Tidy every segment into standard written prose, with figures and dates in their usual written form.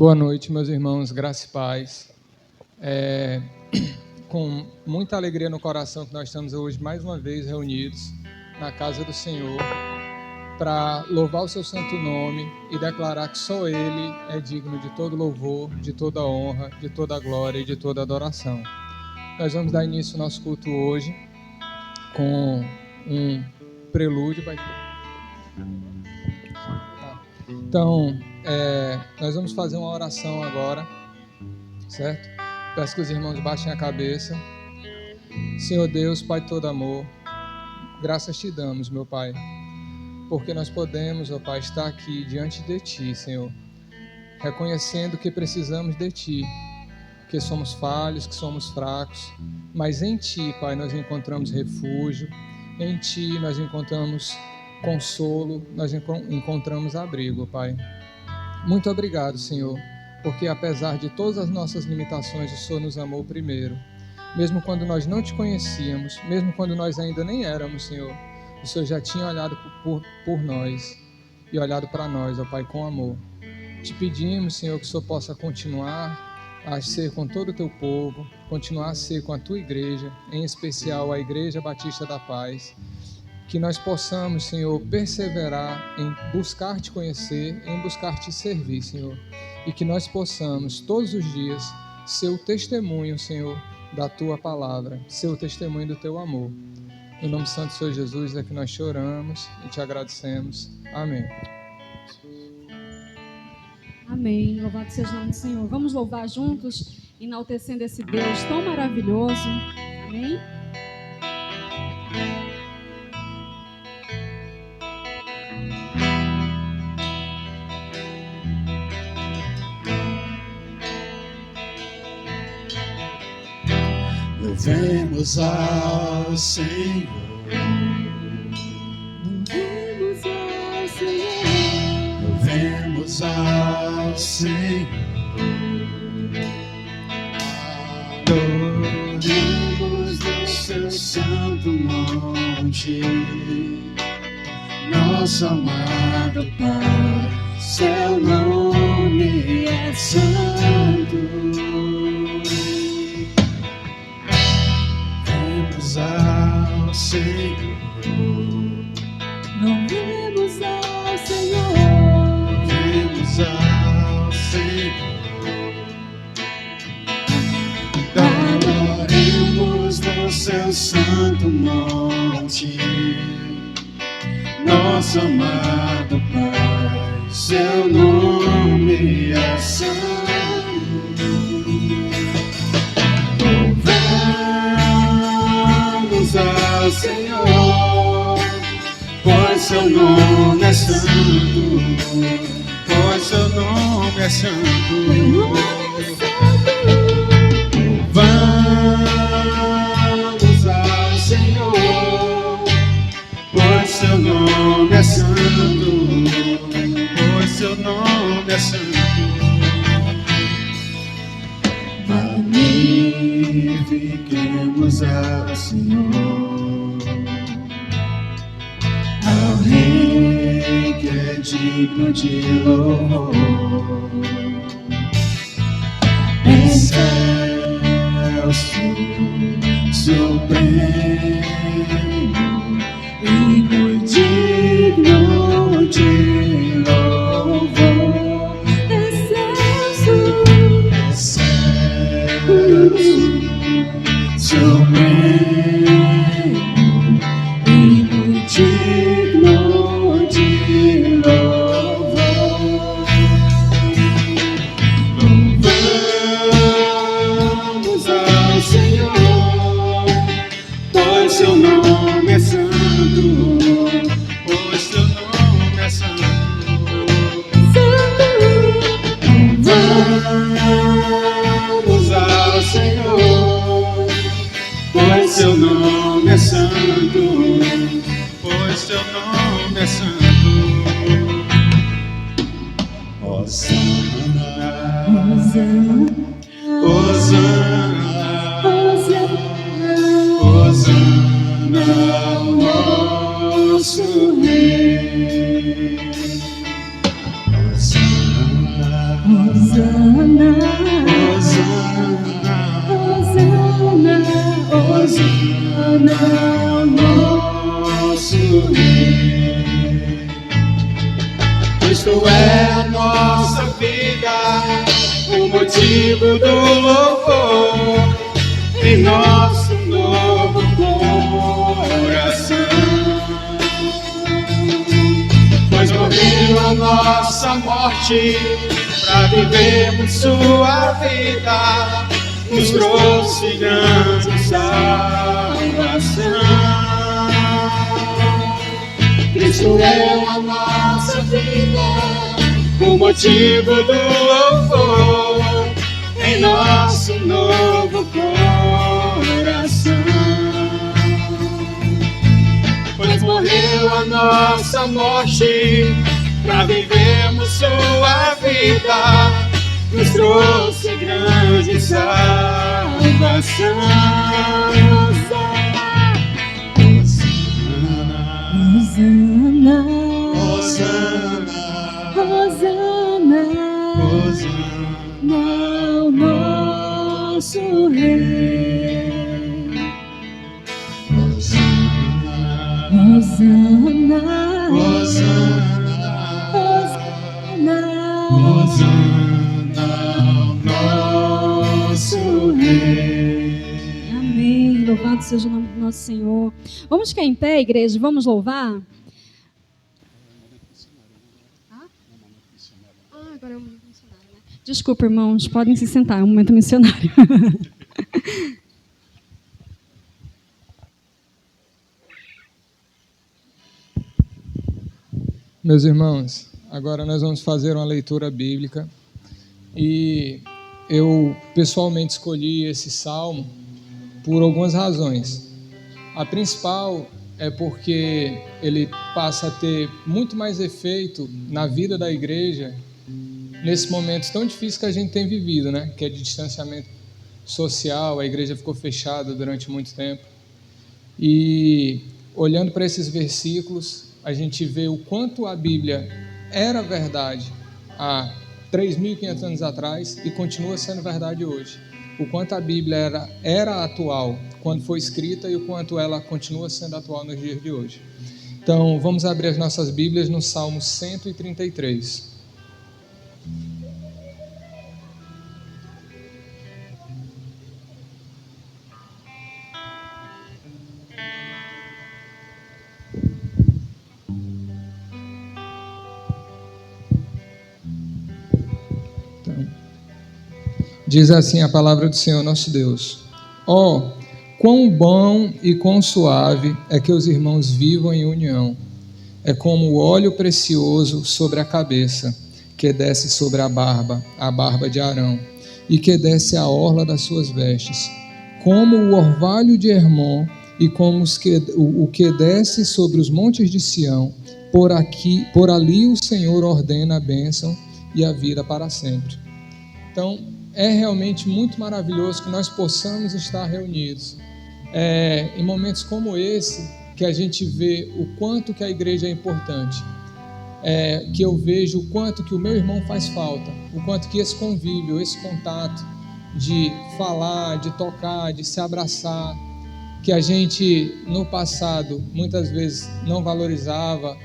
Boa noite, meus irmãos, graça e paz. Com muita alegria no coração que nós estamos hoje mais uma vez reunidos na casa do Senhor para louvar o seu santo nome e declarar que só Ele é digno de todo louvor, de toda honra, de toda glória e de toda adoração. Nós vamos dar início ao nosso culto hoje com um prelúdio. Então, nós vamos fazer uma oração agora, certo? Peço que os irmãos baixem a cabeça. Senhor Deus, Pai de todo amor, graças te damos, meu Pai, porque nós podemos, ó Pai, estar aqui diante de Ti, Senhor, reconhecendo que precisamos de Ti, que somos falhos, que somos fracos, mas em Ti, Pai, nós encontramos refúgio, em Ti nós encontramos consolo, nós encontramos abrigo, Pai. Muito obrigado, Senhor, porque apesar de todas as nossas limitações, o Senhor nos amou primeiro. Mesmo quando nós não te conhecíamos, mesmo quando nós ainda nem éramos, Senhor, o Senhor já tinha olhado por nós e olhado para nós, ó Pai, com amor. Te pedimos, Senhor, que o Senhor possa continuar a ser com todo o teu povo, continuar a ser com a tua igreja, em especial a Igreja Batista da Paz. Que nós possamos, Senhor, perseverar em buscar te conhecer, em buscar te servir, Senhor. E que nós possamos, todos os dias, ser o testemunho, Senhor, da tua palavra, ser o testemunho do teu amor. No nome santo do Senhor Jesus é que nós te oramos e te agradecemos. Amém. Amém. Louvado seja o nome do Senhor. Vamos louvar juntos, enaltecendo esse Deus tão maravilhoso. Amém. Louvemos ao Senhor. Louvemos ao Senhor. Louvemos ao Senhor. Adoremos no seu santo monte, nosso amado Pai, seu nome é santo. Ao Senhor, Louvemos ao Senhor. louvemos ao Senhor. Adoremos no seu santo monte, nosso amado Pai, seu nome é santo. Ao Senhor, pois seu nome é santo, pois seu nome é santo. Vamos ao Senhor, pois seu nome é santo, pois seu nome é santo. Magnifiquemos ao Senhor, ao Rei que é digno de louvor. Excelso, supremo e muito digno de louvor. Excelso, supremo e muito digno de louvor. Louvamos ao Senhor, pois seu nome é santo, pois seu nome é santo. Louvamos ao Senhor, pois seu nome é santo, pois seu nome é santo. Hosana, Hosana, Hosana, ao nosso Rei. Hosana, Hosana ao nosso Rei. Cristo é a nossa vida, o motivo do louvor em nosso novo coração. Pois morreu a nossa morte para vivermos sua vida, nos trouxe grande salvação. Cristo é a nossa vida, o motivo do louvor em nosso novo coração. Pois morreu a nossa morte para vivermos sua vida, nos trouxe grande salvação. Hosana, Hosana, Hosana, Hosana ao nosso Rei. Hosana, Hosana, Hosana, Hosana ao nosso Rei. Amém. Louvado seja o nome do nosso Senhor. Vamos ficar em pé, igreja, vamos louvar? Agora é um momento missionário, né? Desculpa, irmãos, podem se sentar, é um momento missionário. Meus irmãos, agora nós vamos fazer uma leitura bíblica e eu pessoalmente escolhi esse salmo por algumas razões. A principal é porque ele passa a ter muito mais efeito na vida da igreja nesse momento tão difícil que a gente tem vivido, né? Que é de distanciamento social, a igreja ficou fechada durante muito tempo. E olhando para esses versículos, a gente vê o quanto a Bíblia era verdade há 3.500 anos atrás e continua sendo verdade hoje. O quanto a Bíblia era atual quando foi escrita e o quanto ela continua sendo atual nos dias de hoje. Então, vamos abrir as nossas Bíblias no Salmo 133. Diz assim a palavra do Senhor nosso Deus: ó, quão bom e quão suave é que os irmãos vivam em união. É como o óleo precioso sobre a cabeça, que desce sobre a barba de Arão, e que desce a orla das suas vestes, como o orvalho de Hermon, e como o que desce sobre os montes de Sião. Por ali o Senhor ordena a bênção e a vida para sempre. Então, é realmente muito maravilhoso que nós possamos estar reunidos. Em momentos como esse, que a gente vê o quanto que a igreja é importante, que eu vejo o quanto que o meu irmão faz falta, o quanto que esse convívio, esse contato de falar, de tocar, de se abraçar, que a gente no passado muitas vezes não valorizava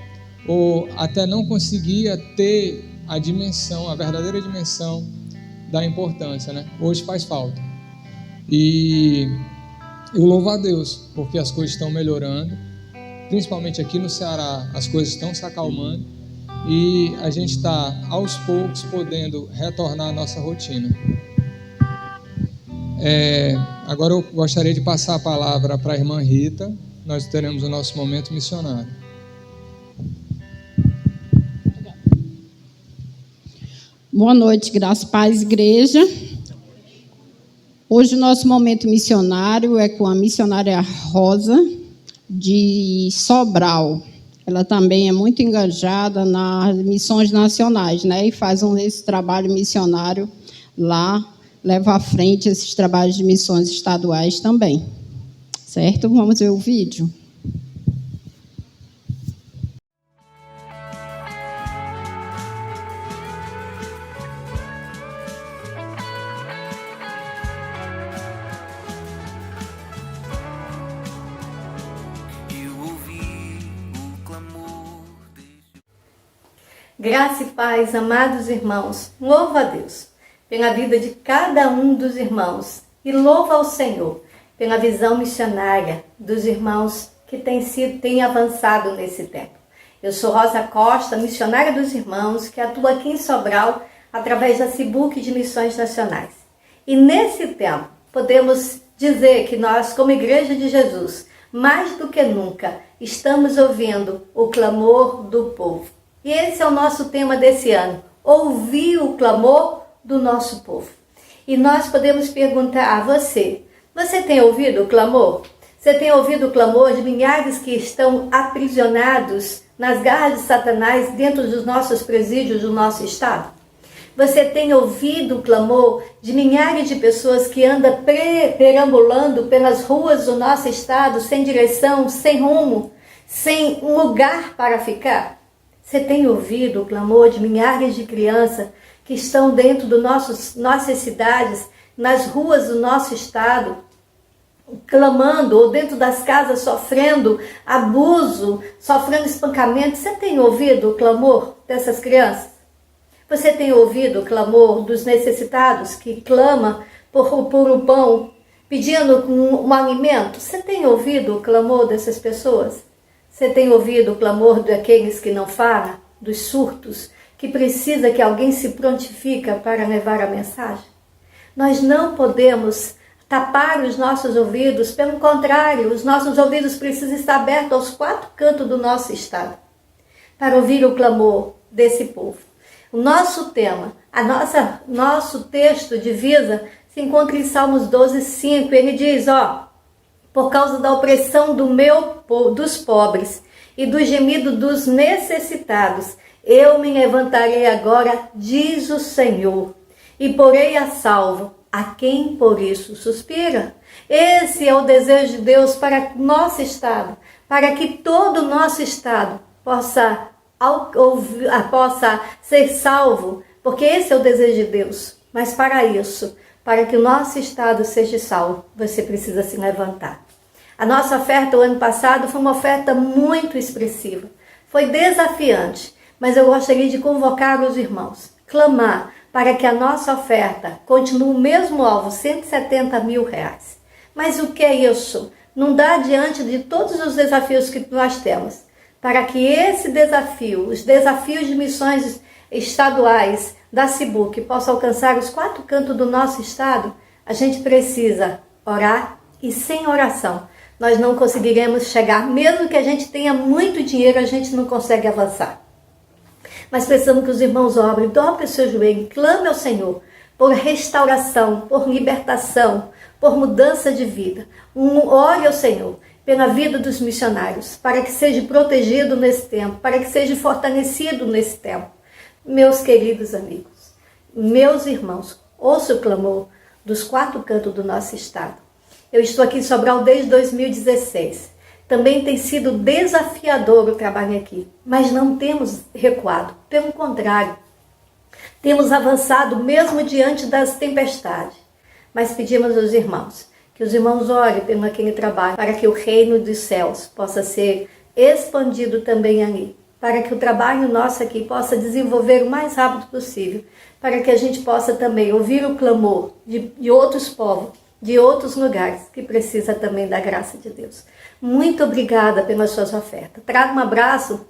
ou até não conseguia ter a dimensão, a verdadeira dimensão da importância, né? Hoje faz falta. E eu louvo a Deus, porque as coisas estão melhorando, principalmente aqui no Ceará, as coisas estão se acalmando e a gente está, aos poucos, podendo retornar à nossa rotina. Agora eu gostaria de passar a palavra para a irmã Rita, nós teremos o nosso momento missionário. Boa noite, graças a paz, igreja. Hoje o nosso momento missionário é com a missionária Rosa, de Sobral. Ela também é muito engajada nas missões nacionais, né? E faz esse trabalho missionário lá, leva à frente esses trabalhos de missões estaduais também. Certo? Vamos ver o vídeo. Graça e paz, amados irmãos, louvo a Deus pela vida de cada um dos irmãos e louvo ao Senhor pela visão missionária dos irmãos que têm avançado nesse tempo. Eu sou Rosa Costa, missionária dos irmãos, que atua aqui em Sobral através da CIBUC de Missões Nacionais. E nesse tempo, podemos dizer que nós, como Igreja de Jesus, mais do que nunca, estamos ouvindo o clamor do povo. E esse é o nosso tema desse ano, ouvir o clamor do nosso povo. E nós podemos perguntar a você tem ouvido o clamor? Você tem ouvido o clamor de milhares que estão aprisionados nas garras de Satanás dentro dos nossos presídios do nosso estado? Você tem ouvido o clamor de milhares de pessoas que andam perambulando pelas ruas do nosso estado sem direção, sem rumo, sem um lugar para ficar? Você tem ouvido o clamor de milhares de crianças que estão dentro de nossas cidades, nas ruas do nosso estado, clamando, ou dentro das casas sofrendo abuso, sofrendo espancamento? Você tem ouvido o clamor dessas crianças? Você tem ouvido o clamor dos necessitados que clamam por um pão, pedindo um alimento? Você tem ouvido o clamor dessas pessoas? Você tem ouvido o clamor daqueles que não falam, dos surtos, que precisa que alguém se prontifica para levar a mensagem? Nós não podemos tapar os nossos ouvidos, pelo contrário, os nossos ouvidos precisam estar abertos aos 4 cantos do nosso estado, para ouvir o clamor desse povo. O nosso tema, nosso texto divisa se encontra em Salmos 12:5. Ele diz, por causa da opressão dos pobres e do gemido dos necessitados, eu me levantarei agora, diz o Senhor, e porei a salvo a quem por isso suspira. Esse é o desejo de Deus para o nosso estado, para que todo o nosso estado possa ser salvo, porque esse é o desejo de Deus. Mas para isso, para que o nosso estado seja salvo, você precisa se levantar. A nossa oferta o ano passado foi uma oferta muito expressiva, foi desafiante, mas eu gostaria de convocar os irmãos, clamar para que a nossa oferta continue o mesmo alvo, R$170 mil. Mas o que é isso? Não dá diante de todos os desafios que nós temos. Para que esse desafio, os desafios de missões estaduais da CIBUC possam alcançar os 4 cantos do nosso estado, a gente precisa orar, e sem oração nós não conseguiremos chegar. Mesmo que a gente tenha muito dinheiro, a gente não consegue avançar. Mas precisamos que os irmãos dobrem o seu joelho, clame ao Senhor por restauração, por libertação, por mudança de vida. Ore ao Senhor pela vida dos missionários, para que seja protegido nesse tempo, para que seja fortalecido nesse tempo. Meus queridos amigos, meus irmãos, ouça o clamor dos 4 cantos do nosso estado. Eu estou aqui em Sobral desde 2016. Também tem sido desafiador o trabalho aqui, mas não temos recuado. Pelo contrário, temos avançado mesmo diante das tempestades. Mas pedimos aos irmãos que os irmãos orem pelo aquele trabalho, para que o reino dos céus possa ser expandido também ali, para que o trabalho nosso aqui possa desenvolver o mais rápido possível, para que a gente possa também ouvir o clamor de outros povos, de outros lugares, que precisa também da graça de Deus. Muito obrigada pelas suas ofertas. Trago um abraço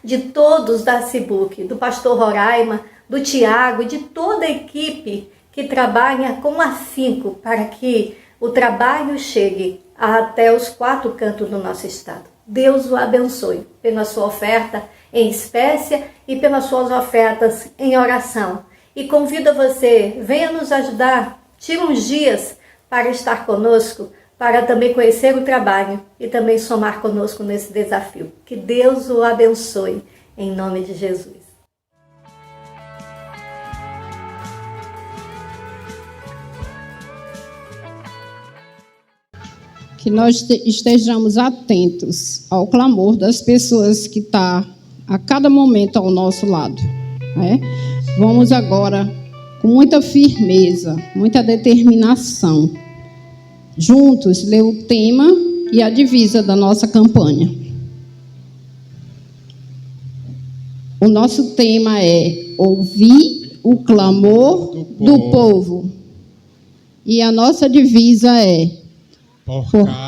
de todos da CIBUC, do pastor Roraima, do Tiago e de toda a equipe que trabalha com afinco para que o trabalho chegue até os 4 cantos do nosso estado. Deus o abençoe pela sua oferta em espécie e pelas suas ofertas em oração. E convido você, venha nos ajudar, tire uns dias para estar conosco, para também conhecer o trabalho e também somar conosco nesse desafio. Que Deus o abençoe, em nome de Jesus. Que nós estejamos atentos ao clamor das pessoas que estão a cada momento ao nosso lado. Né? Vamos agora, com muita firmeza, muita determinação, juntos ler o tema e a divisa da nossa campanha. O nosso tema é ouvir o clamor do povo. E a nossa divisa é por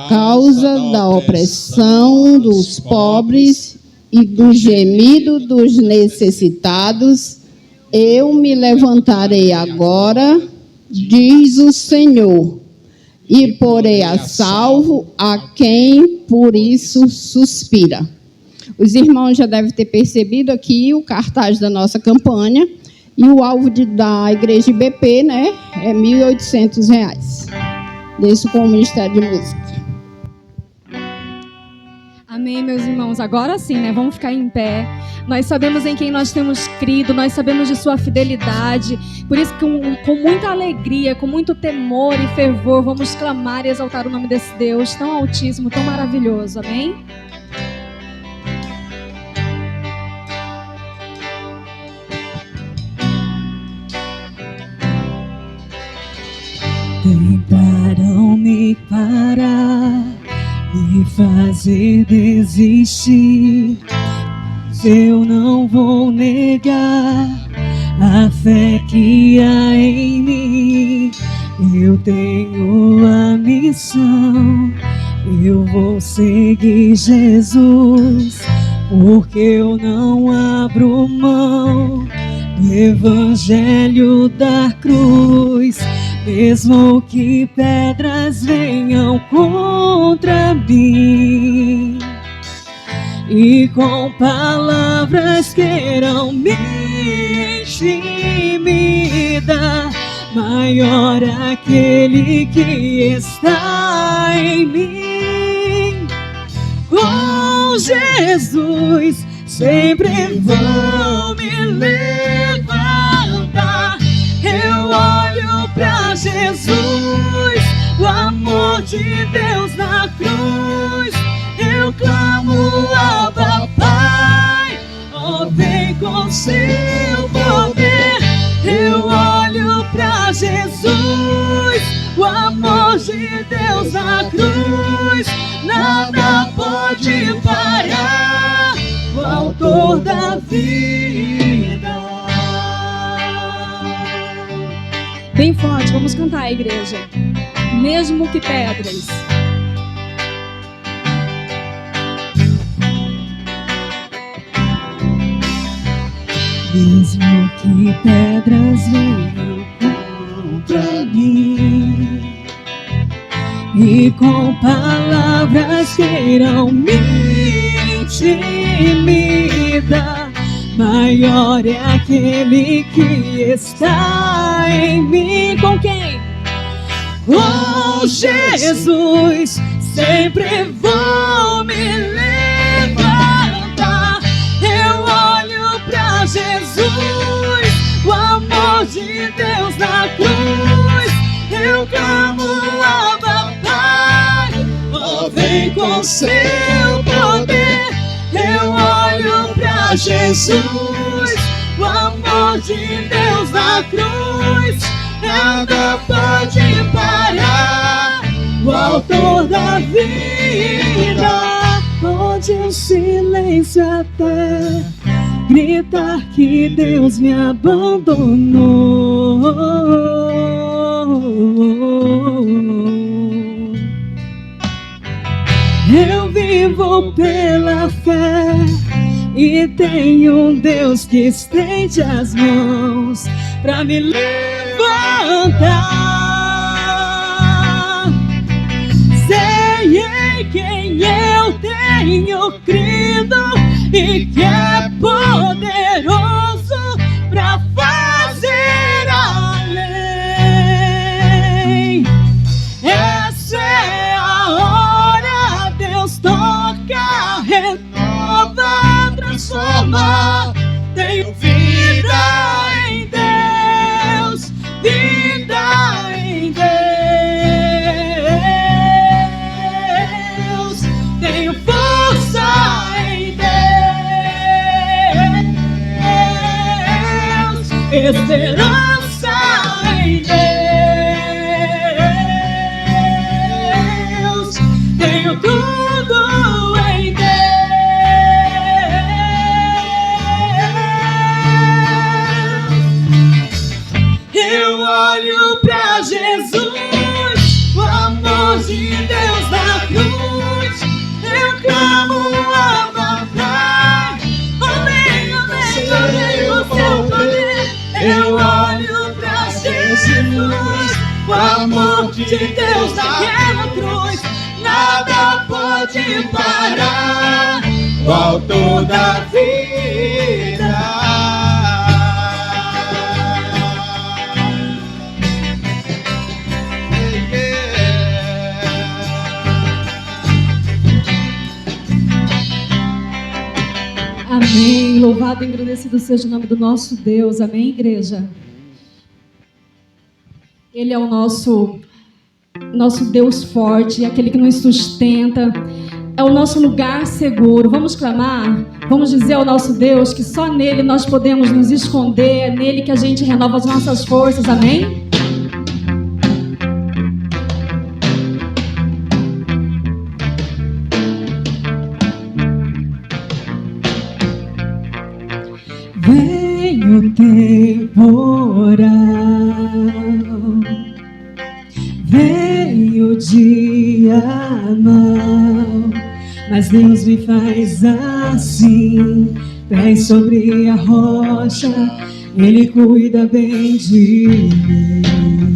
causa da opressão dos pobres e do gemido dos necessitados, eu me levantarei agora, diz o Senhor, e porei a salvo a quem por isso suspira. Os irmãos já devem ter percebido aqui o cartaz da nossa campanha, e o alvo da Igreja IBP, né, é R$ 1.800. Isso com o Ministério de Música. Amém, meus irmãos. Agora sim, né? Vamos ficar em pé. Nós sabemos em quem nós temos crido, nós sabemos de sua fidelidade. Por isso, com muita alegria, com muito temor e fervor, vamos clamar e exaltar o nome desse Deus tão altíssimo, tão maravilhoso. Amém? Tentaram me parar, me fazer desistir, mas eu não vou negar a fé que há em mim. Eu tenho a missão, eu vou seguir Jesus, porque eu não abro mão do evangelho da cruz. Mesmo que pedras venham contra mim e com palavras queiram me intimidar, maior aquele que está em mim. Com Jesus sempre vou me levantar. Eu olho pra Jesus, o amor de Deus na cruz. Eu clamo, Abba, Pai, oh, vem com seu poder. Eu olho pra Jesus, o amor de Deus na cruz. Nada pode parar o autor da vida. Bem forte, vamos cantar, igreja. Mesmo que pedras. Mesmo que pedras venham contra mim e com palavras queiram me intimidar, maior é aquele que está em mim. Com quem? Com Jesus sempre vou me levantar. Eu olho pra Jesus, o amor de Deus na cruz. Eu clamo, Abba, Pai, oh, vem com seu poder. Eu olho pra Jesus, o amor de Deus na cruz. Nada pode parar o autor da vida. Pode o silêncio até gritar que Deus me abandonou. Eu vivo pela fé e tenho um Deus que estende as mãos pra me levantar. Sei em quem eu tenho crido e que é poderoso pra fazer além. Essa é a hora, Deus toca, renova, transforma. Tenho vida em Deus, vida em Deus. Tenho força em Deus, esperança em Deus. Tenho tudo em Deus. Deus naquela cruz, nada pode parar o autor da vida. Amém. Louvado e engrandecido seja o nome do nosso Deus. Amém, igreja? Ele é o nosso Deus forte, aquele que nos sustenta. É o nosso lugar seguro. Vamos clamar? Vamos dizer ao nosso Deus que só nele nós podemos nos esconder. É nele que a gente renova as nossas forças. Amém? Vem o temporal, vem o dia mau, mas Deus me faz assim, pés sobre a rocha, Ele cuida bem de mim.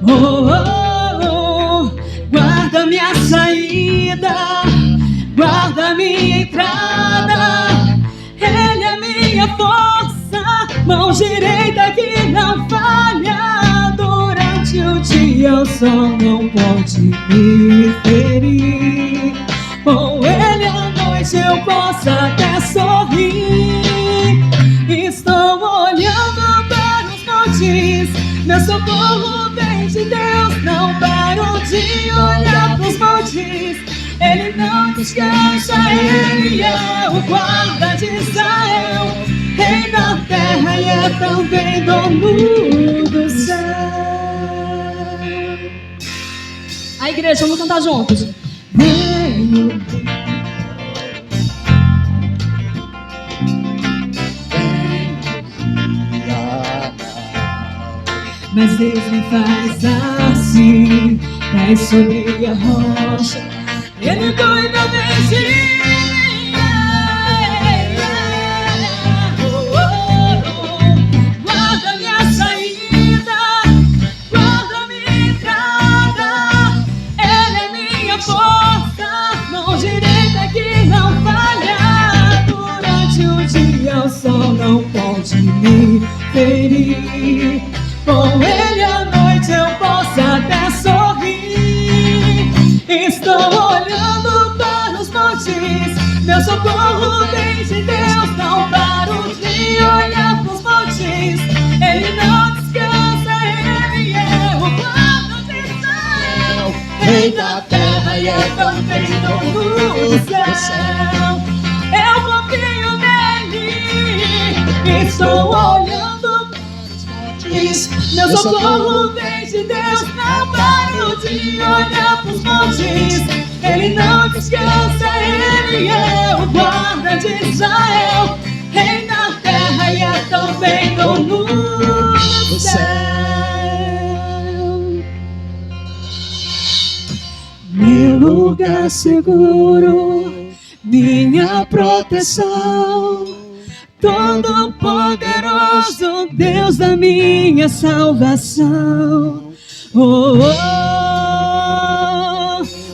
Oh, oh, oh, guarda minha saída, guarda minha entrada. Ele é minha força, mão direita que não falha. Durante o dia o sol não pode me ferir. Com ele à noite eu posso até sorrir. Estou olhando para os montes, meu socorro vem de Deus. Não paro de olhar para os montes. Ele não descansa, Ele é o guarda de Israel, Rei da terra e é também dono do céu. A igreja, vamos cantar juntos. Venho. Mas Deus me faz assim, cai sobre a rocha. Ele cuida bem de mim. Guarda minha saída, guarda minha entrada. Ele é minha força, mão direita que não falha. Durante o dia o sol não pode me ferir. Com ele à noite eu posso até sorrir. Estou olhando para os montes, meu socorro vem de Deus. Não paro de olhar para os montes, Ele não descansa, Ele é o guarda de Israel, Rei da terra e é também dono do céu. Eu confio nele, estou olhando para os montes, meu socorro vem de Deus. Não paro de olhar para os montes, Ele não descansa, Ele é o guarda de Israel, Rei da terra e é também dono do céu. Meu lugar seguro, minha proteção, Todo-Poderoso, Deus da minha salvação. Oh, oh,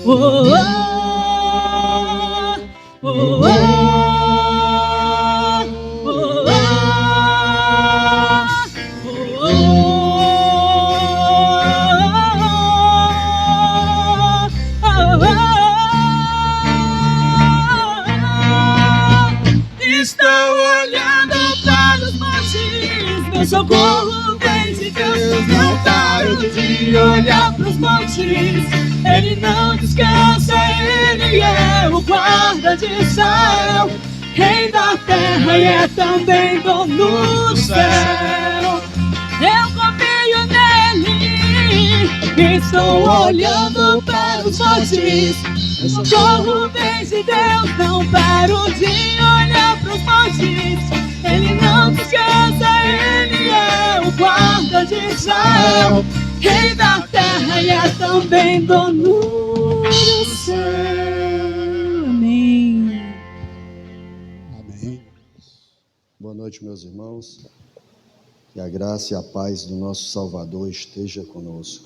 oh, oh, oh, oh, oh, estou olhando para os montes, meu socorro vem de Deus. Não paro de olhar para os montes, Ele não descansa, Ele é o guarda de Israel, Rei da terra e é também dono do céu. Eu confio nele, estou olhando para os montes, meu socorro vem de Deus. Não paro de olhar para os montes, Ele não descansa, Ele é o guarda de Israel, Rei da terra e é também dono do céu. Amém. Amém. Boa noite, meus irmãos. Que a graça e a paz do nosso Salvador esteja conosco.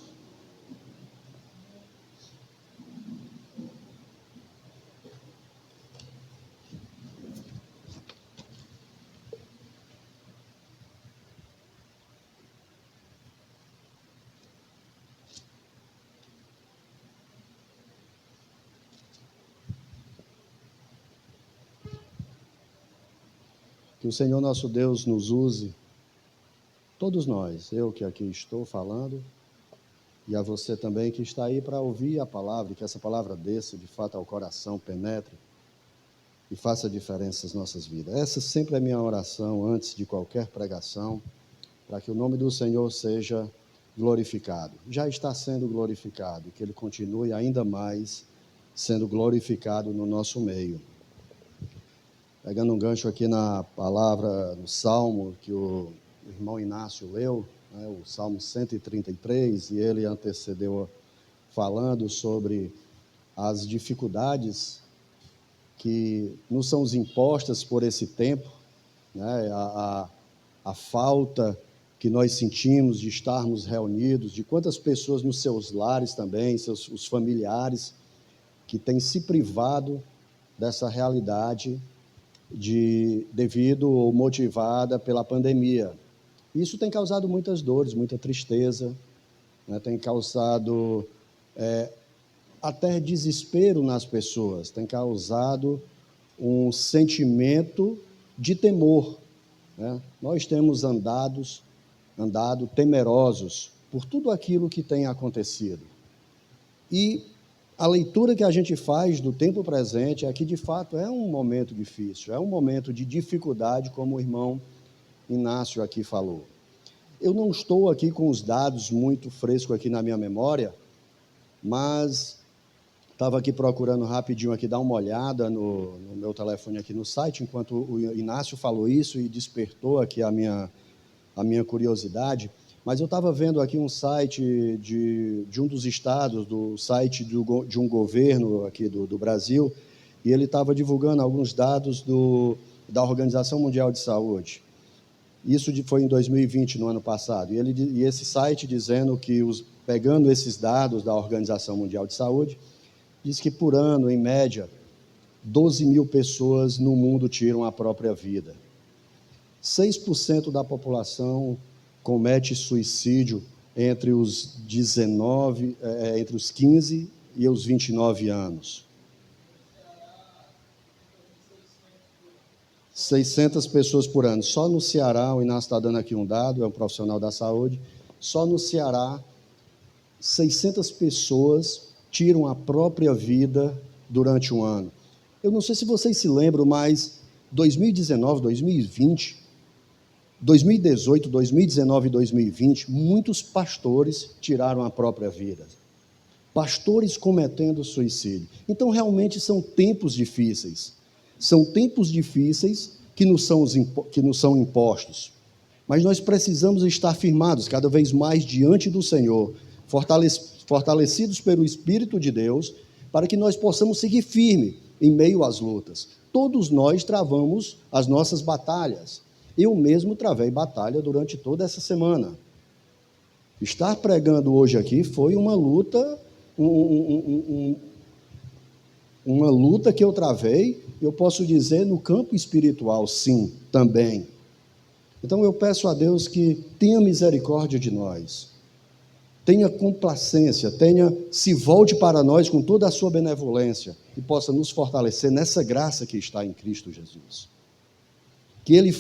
Que o Senhor nosso Deus nos use, todos nós, eu que aqui estou falando, e a você também que está aí para ouvir a palavra, que essa palavra desça de fato ao coração, penetre e faça diferença nas nossas vidas. Essa sempre é a minha oração antes de qualquer pregação, para que o nome do Senhor seja glorificado. Já está sendo glorificado, e que Ele continue ainda mais sendo glorificado no nosso meio. Pegando um gancho aqui na palavra, no Salmo que o irmão Inácio leu, né, o Salmo 133, e ele antecedeu falando sobre as dificuldades que nos são impostas por esse tempo, né, a falta que nós sentimos de estarmos reunidos, de quantas pessoas nos seus lares também, os familiares, que têm se privado dessa realidade devido ou motivada pela pandemia. Isso tem causado muitas dores, muita tristeza, né? Tem causado até desespero nas pessoas, tem causado um sentimento de temor, né? Nós temos andado temerosos por tudo aquilo que tem acontecido. E a leitura que a gente faz do tempo presente é que, de fato, é um momento difícil, é um momento de dificuldade, como o irmão Inácio aqui falou. Eu não estou aqui com os dados muito frescos aqui na minha memória, mas estava aqui procurando rapidinho aqui, dar uma olhada no meu telefone aqui no site, enquanto o Inácio falou isso e despertou aqui a minha curiosidade. Mas eu estava vendo aqui um site de um dos estados, do site de um governo aqui do Brasil, e ele estava divulgando alguns dados da Organização Mundial de Saúde. Isso foi em 2020, no ano passado. E esse site dizendo que, pegando esses dados da Organização Mundial de Saúde, diz que por ano, em média, 12 mil pessoas no mundo tiram a própria vida. 6% da população comete suicídio entre os 15 e os 29 anos. 600 pessoas por ano. Só no Ceará, o Inácio está dando aqui um dado, é um profissional da saúde, só no Ceará, 600 pessoas tiram a própria vida durante um ano. Eu não sei se vocês se lembram, mas 2019, 2020... 2018, 2019 e 2020, muitos pastores tiraram a própria vida. Pastores cometendo suicídio. Então, realmente, são tempos difíceis. São tempos difíceis que nos são impostos. Mas nós precisamos estar firmados cada vez mais diante do Senhor, fortalecidos pelo Espírito de Deus, para que nós possamos seguir firme em meio às lutas. Todos nós travamos as nossas batalhas. Eu mesmo travei batalha durante toda essa semana. Estar pregando hoje aqui foi uma luta, uma luta que eu travei, eu posso dizer, no campo espiritual, sim, também. Então eu peço a Deus que tenha misericórdia de nós, tenha complacência, se volte para nós com toda a sua benevolência e possa nos fortalecer nessa graça que está em Cristo Jesus. Que Ele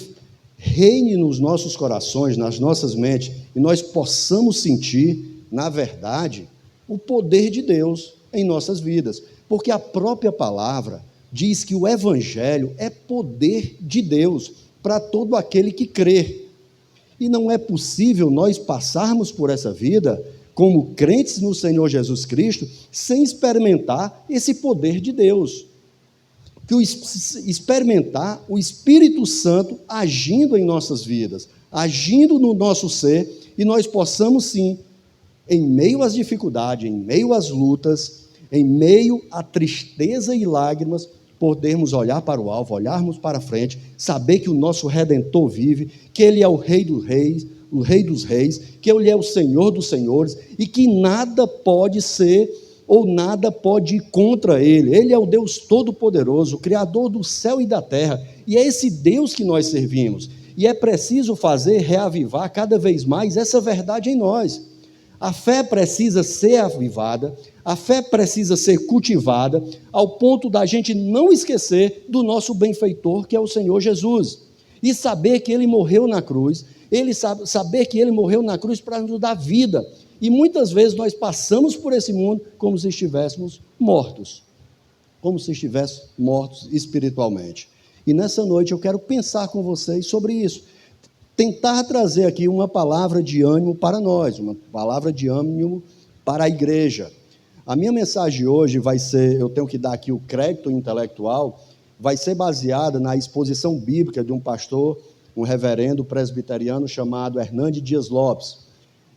reine nos nossos corações, nas nossas mentes, e nós possamos sentir, na verdade, o poder de Deus em nossas vidas. Porque a própria palavra diz que o Evangelho é poder de Deus para todo aquele que crê. E não é possível nós passarmos por essa vida como crentes no Senhor Jesus Cristo sem experimentar esse poder de Deus. Experimentar o Espírito Santo agindo em nossas vidas, agindo no nosso ser, e nós possamos sim, em meio às dificuldades, em meio às lutas, em meio à tristeza e lágrimas, podermos olhar para o alvo, olharmos para frente, saber que o nosso Redentor vive, que Ele é o Rei dos Reis, o Rei dos Reis, que Ele é o Senhor dos Senhores e que nada pode ser ou nada pode ir contra Ele. Ele é o Deus Todo-Poderoso, o Criador do céu e da terra, e é esse Deus que nós servimos. E é preciso reavivar cada vez mais essa verdade em nós. A fé precisa ser avivada, a fé precisa ser cultivada, ao ponto da gente não esquecer do nosso benfeitor, que é o Senhor Jesus, e saber que Ele morreu na cruz, saber que Ele morreu na cruz para nos dar vida. E muitas vezes nós passamos por esse mundo como se estivéssemos mortos, espiritualmente. E nessa noite eu quero pensar com vocês sobre isso, tentar trazer aqui uma palavra de ânimo para nós, uma palavra de ânimo para a igreja. A minha mensagem hoje vai ser, eu tenho que dar aqui o crédito intelectual, vai ser baseada na exposição bíblica de um pastor, um reverendo presbiteriano chamado Hernandes Dias Lopes.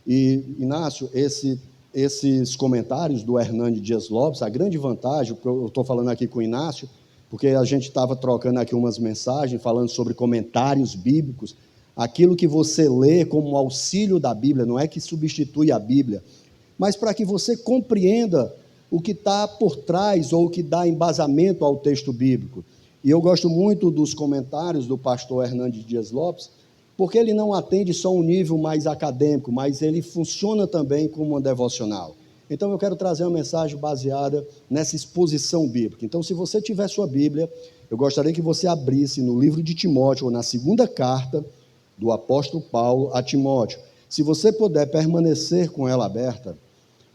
E, Inácio, esses comentários do Hernandes Dias Lopes, a grande vantagem, eu estou falando aqui com o Inácio, porque a gente estava trocando aqui umas mensagens, falando sobre comentários bíblicos, aquilo que você lê como auxílio da Bíblia, não é que substitui a Bíblia, mas para que você compreenda o que está por trás ou o que dá embasamento ao texto bíblico. E eu gosto muito dos comentários do pastor Hernandes Dias Lopes, porque ele não atende só um nível mais acadêmico, mas ele funciona também como uma devocional. Então eu quero trazer uma mensagem baseada nessa exposição bíblica. Então, se você tiver sua Bíblia, eu gostaria que você abrisse no livro de Timóteo, ou na segunda carta do apóstolo Paulo a Timóteo. Se você puder permanecer com ela aberta,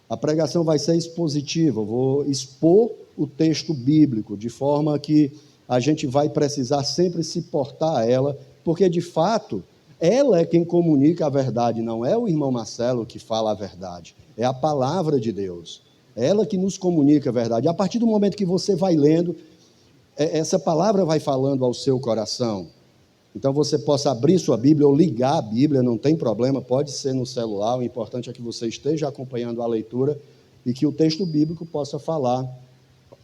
a pregação vai ser expositiva, eu vou expor o texto bíblico, de forma que a gente vai precisar sempre se portar a ela, porque, de fato, ela é quem comunica a verdade, não é o irmão Marcelo que fala a verdade, é a palavra de Deus, é ela que nos comunica a verdade. A partir do momento que você vai lendo, essa palavra vai falando ao seu coração. Então, você possa abrir sua Bíblia ou ligar a Bíblia, não tem problema, pode ser no celular, o importante é que você esteja acompanhando a leitura e que o texto bíblico possa falar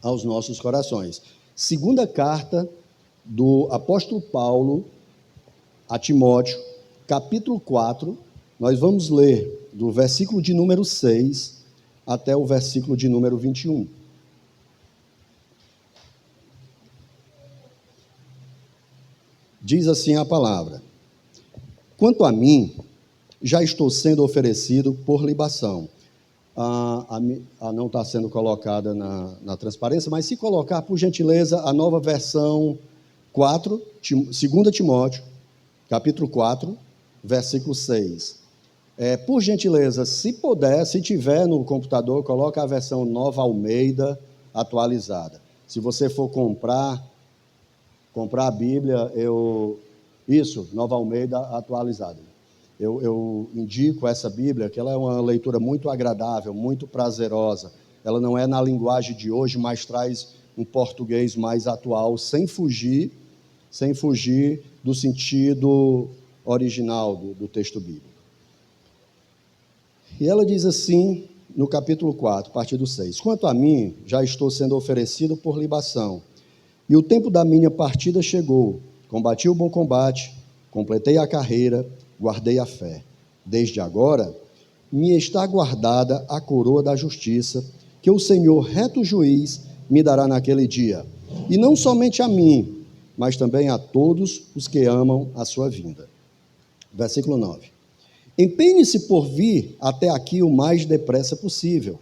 aos nossos corações. Segunda carta do apóstolo Paulo a Timóteo, capítulo 4, nós vamos ler do versículo de número 6 até o versículo de número 21. Diz assim a palavra: quanto a mim, já estou sendo oferecido por libação. Não está sendo colocada na transparência, mas se colocar, por gentileza, a nova versão 4, 2 Timóteo, capítulo 4, versículo 6. Por gentileza, se puder, se tiver no computador, coloca a versão Nova Almeida atualizada. Se você for comprar a Bíblia, Nova Almeida atualizada. Eu indico essa Bíblia, que ela é uma leitura muito agradável, muito prazerosa. Ela não é na linguagem de hoje, mas traz um português mais atual, sem fugir do sentido original do texto bíblico. E ela diz assim, no capítulo 4, a partir do 6, quanto a mim, já estou sendo oferecido por libação, e o tempo da minha partida chegou. Combati o bom combate, completei a carreira, guardei a fé. Desde agora, me está guardada a coroa da justiça, que o Senhor, reto juiz, me dará naquele dia. E não somente a mim, mas também a todos os que amam a sua vinda. Versículo 9. Empenhe-se por vir até aqui o mais depressa possível,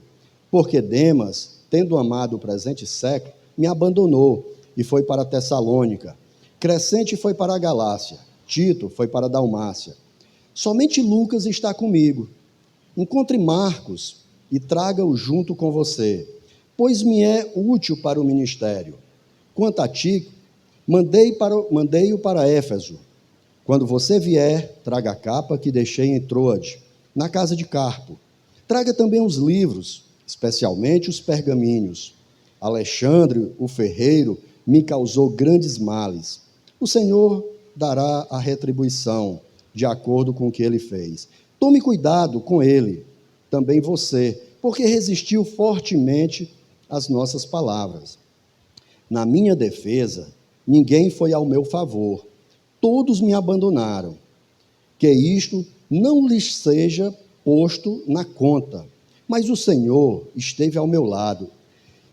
porque Demas, tendo amado o presente século, me abandonou e foi para Tessalônica. Crescente foi para a Galácia, Tito foi para a Dalmácia. Somente Lucas está comigo. Encontre Marcos e traga-o junto com você, pois me é útil para o ministério. Quanto a ti, mandei-o para Éfeso. Quando você vier, traga a capa que deixei em Troade, na casa de Carpo. Traga também os livros, especialmente os pergaminhos. Alexandre, o ferreiro, me causou grandes males. O Senhor dará a retribuição, de acordo com o que ele fez. Tome cuidado com ele, também você, porque resistiu fortemente às nossas palavras. Na minha defesa, ninguém foi ao meu favor. Todos me abandonaram. que isto não lhes seja posto na conta. Mas o Senhor esteve ao meu lado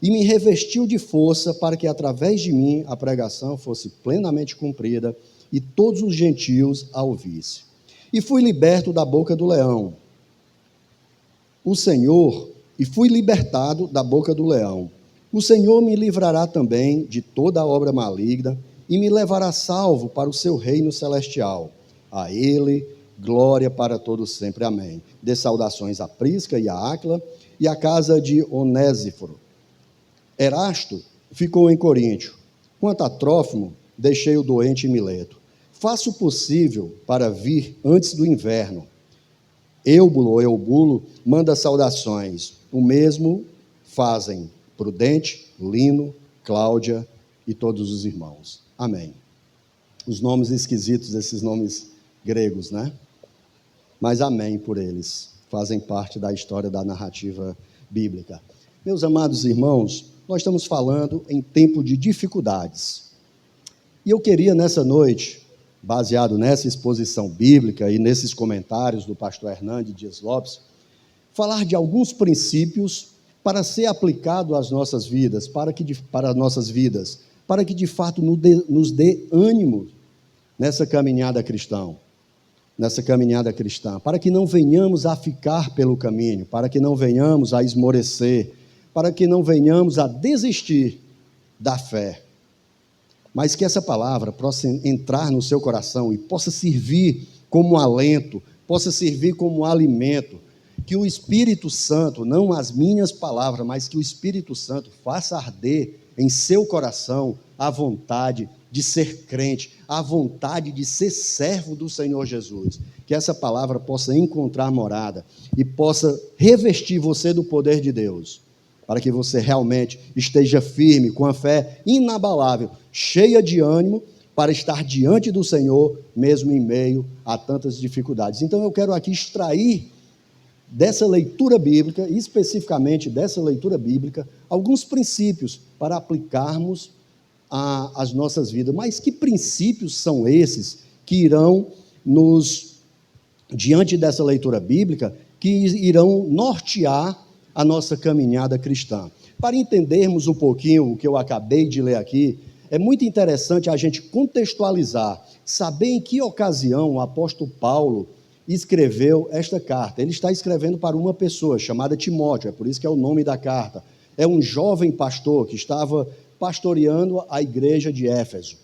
e me revestiu de força para que, através de mim, a pregação fosse plenamente cumprida e todos os gentios a ouvissem. E fui liberto da boca do leão. E fui libertado da boca do leão. O Senhor me livrará também de toda obra maligna e me levará salvo para o seu reino celestial. A ele, glória para todos sempre. Amém. Dê saudações a Prisca e a Áquila e a casa de Onésiforo. Erasto ficou em Coríntio. Quanto a Trófimo, deixei-o doente em Mileto. Faço o possível para vir antes do inverno. Eubulo, manda saudações. O mesmo fazem Prudente, Lino, Cláudia e todos os irmãos. Amém. Os nomes esquisitos, esses nomes gregos, né? Mas amém por eles. Fazem parte da história da narrativa bíblica. Meus amados irmãos, nós estamos falando em tempo de dificuldades. E eu queria nessa noite, baseado nessa exposição bíblica e nesses comentários do pastor Hernandes Dias Lopes, falar de alguns princípios para ser aplicado às nossas vidas, para que de fato nos dê ânimo nessa caminhada cristã, para que não venhamos a ficar pelo caminho, para que não venhamos a esmorecer, para que não venhamos a desistir da fé, mas que essa palavra possa entrar no seu coração e possa servir como alento, possa servir como alimento, que o Espírito Santo, não as minhas palavras, mas que o Espírito Santo faça arder em seu coração a vontade de ser crente, a vontade de ser servo do Senhor Jesus, que essa palavra possa encontrar morada e possa revestir você do poder de Deus, para que você realmente esteja firme, com a fé inabalável, cheia de ânimo, para estar diante do Senhor, mesmo em meio a tantas dificuldades. Então eu quero aqui extrair dessa leitura bíblica, especificamente dessa leitura bíblica, alguns princípios para aplicarmos às nossas vidas. Mas que princípios são esses que irão diante dessa leitura bíblica, que irão nortear a nossa caminhada cristã? Para entendermos um pouquinho o que eu acabei de ler aqui, é muito interessante a gente contextualizar, saber em que ocasião o apóstolo Paulo escreveu esta carta. Ele está escrevendo para uma pessoa chamada Timóteo, é por isso que é o nome da carta. É um jovem pastor que estava pastoreando a igreja de Éfeso.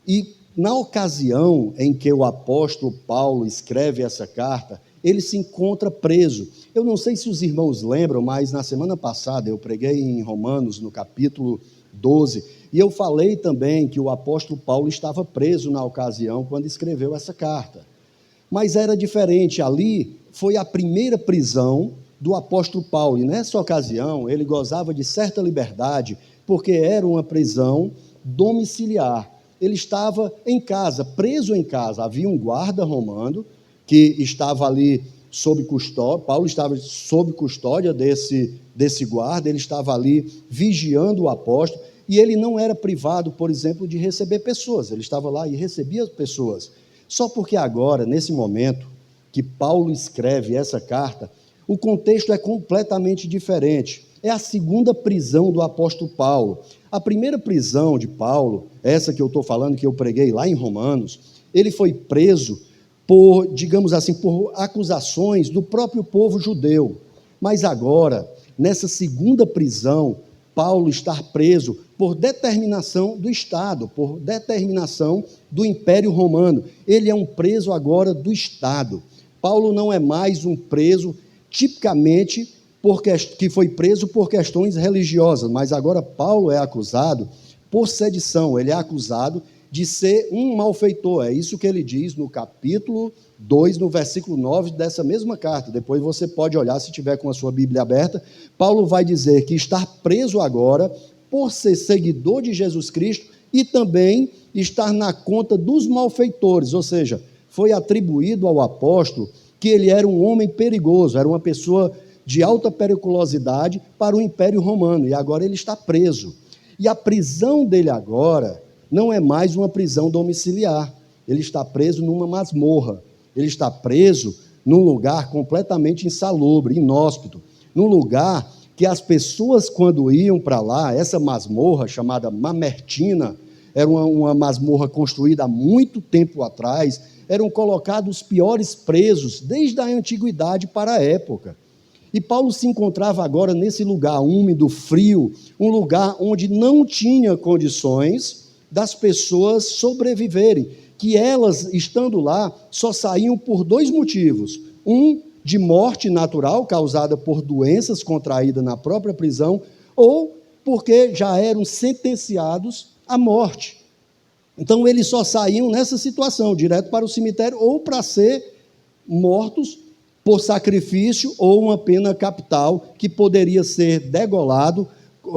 E na ocasião em que o apóstolo Paulo escreve essa carta, ele se encontra preso. Eu não sei se os irmãos lembram, mas na semana passada eu preguei em Romanos, no capítulo 12, e eu falei também que o apóstolo Paulo estava preso na ocasião quando escreveu essa carta. Mas era diferente, ali foi a primeira prisão do apóstolo Paulo, e nessa ocasião ele gozava de certa liberdade, porque era uma prisão domiciliar. Ele estava em casa, preso em casa, havia um guarda romano que estava ali sob custódia, Paulo estava sob custódia desse guarda, ele estava ali vigiando o apóstolo, e ele não era privado, por exemplo, de receber pessoas, ele estava lá e recebia pessoas. Só porque agora, nesse momento que Paulo escreve essa carta, o contexto é completamente diferente. É a segunda prisão do apóstolo Paulo. A primeira prisão de Paulo, essa que eu estou falando, que eu preguei lá em Romanos, ele foi preso por, digamos assim, por acusações do próprio povo judeu. Mas agora, nessa segunda prisão, Paulo está preso por determinação do Estado, por determinação do Império Romano. Ele é um preso agora do Estado. Paulo não é mais um preso tipicamente que foi preso por questões religiosas, mas agora Paulo é acusado por sedição, ele é acusado de ser um malfeitor. É isso que ele diz no capítulo 2, no versículo 9 dessa mesma carta. Depois você pode olhar, se tiver com a sua Bíblia aberta. Paulo vai dizer que está preso agora por ser seguidor de Jesus Cristo e também estar na conta dos malfeitores, ou seja, foi atribuído ao apóstolo que ele era um homem perigoso, era uma pessoa de alta periculosidade para o Império Romano, e agora ele está preso. E a prisão dele agora não é mais uma prisão domiciliar, ele está preso numa masmorra. Ele está preso num lugar completamente insalubre, inóspito, num lugar que as pessoas, quando iam para lá, essa masmorra chamada Mamertina, era uma masmorra construída há muito tempo atrás, eram colocados os piores presos desde a antiguidade para a época. E Paulo se encontrava agora nesse lugar úmido, frio, um lugar onde não tinha condições das pessoas sobreviverem, que elas, estando lá, só saíam por 2 motivos. Um, de morte natural, causada por doenças contraídas na própria prisão, ou porque já eram sentenciados à morte. Então, eles só saíam nessa situação, direto para o cemitério, ou para ser mortos por sacrifício, ou uma pena capital, que poderia ser degolado,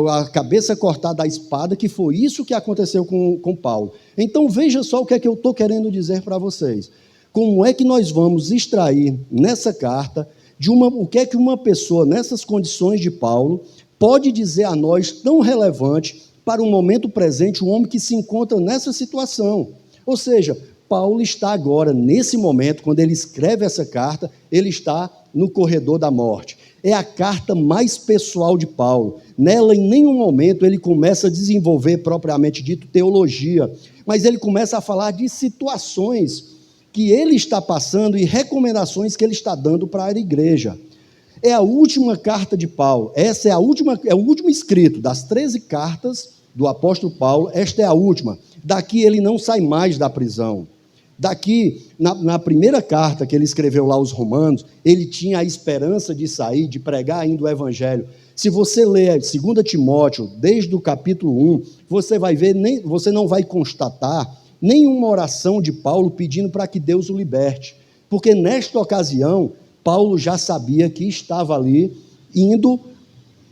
a cabeça cortada à espada, que foi isso que aconteceu com Paulo. Então, veja só o que é que eu estou querendo dizer para vocês. Como é que nós vamos extrair nessa carta o que é que uma pessoa, nessas condições de Paulo, pode dizer a nós tão relevante para o momento presente, um homem que se encontra nessa situação. Ou seja, Paulo está agora, nesse momento, quando ele escreve essa carta, ele está no corredor da morte. É a carta mais pessoal de Paulo. Nela, em nenhum momento, ele começa a desenvolver, propriamente dito, teologia, mas ele começa a falar de situações que ele está passando e recomendações que ele está dando para a igreja. É a última carta de Paulo, essa é o último escrito das 13 cartas do apóstolo Paulo, esta é a última. Daqui ele não sai mais da prisão. Daqui, na primeira carta que ele escreveu lá aos Romanos, ele tinha a esperança de sair, de pregar ainda o evangelho. Se você ler 2 Timóteo, desde o capítulo 1, você vai ver, você não vai constatar nenhuma oração de Paulo pedindo para que Deus o liberte, porque nesta ocasião, Paulo já sabia que estava ali, indo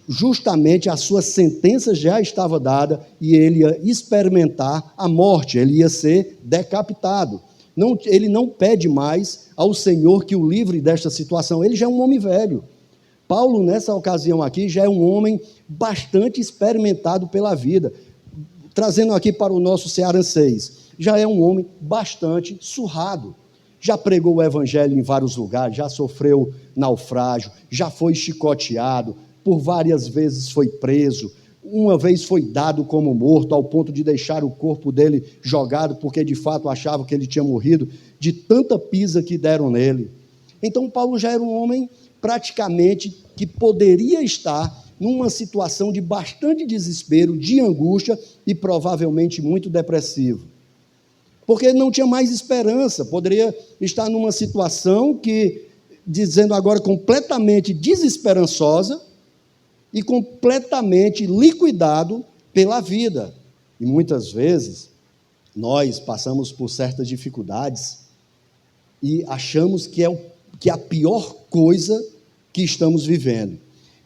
justamente, a sua sentença já estava dada, e ele ia experimentar a morte, ele ia ser decapitado. Ele não pede mais ao Senhor que o livre desta situação, ele já é um homem velho. Paulo, nessa ocasião aqui, já é um homem bastante experimentado pela vida, trazendo aqui para o nosso cearenseis, já é um homem bastante surrado, já pregou o evangelho em vários lugares, já sofreu naufrágio, já foi chicoteado, por várias vezes foi preso, uma vez foi dado como morto, ao ponto de deixar o corpo dele jogado, porque de fato achavam que ele tinha morrido, de tanta pisa que deram nele. Então Paulo já era um homem praticamente que poderia estar numa situação de bastante desespero, de angústia e provavelmente muito depressivo. Porque ele não tinha mais esperança, poderia estar numa situação que, dizendo agora, completamente desesperançosa e completamente liquidado pela vida. E muitas vezes nós passamos por certas dificuldades e achamos que é a pior coisa que estamos vivendo,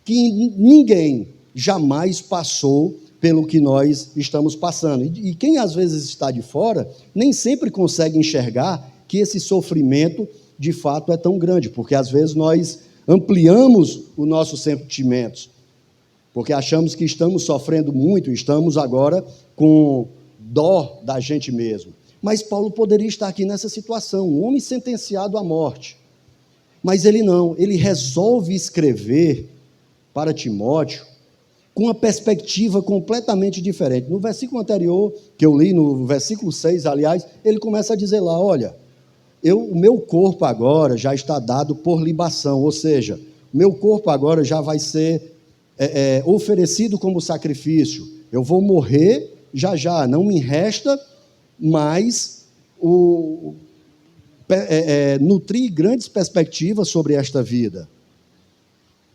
que ninguém jamais passou pelo que nós estamos passando. E quem às vezes está de fora, nem sempre consegue enxergar que esse sofrimento de fato é tão grande, porque às vezes nós ampliamos os nossos sentimentos, porque achamos que estamos sofrendo muito, estamos agora com dó da gente mesmo. Mas Paulo poderia estar aqui nessa situação, um homem sentenciado à morte. Mas ele não, ele resolve escrever para Timóteo com uma perspectiva completamente diferente. No versículo anterior, que eu li, no versículo 6, aliás, ele começa a dizer lá, olha, o meu corpo agora já está dado por libação, ou seja, o meu corpo agora já vai ser oferecido como sacrifício, eu vou morrer já, não me resta mais nutrir grandes perspectivas sobre esta vida.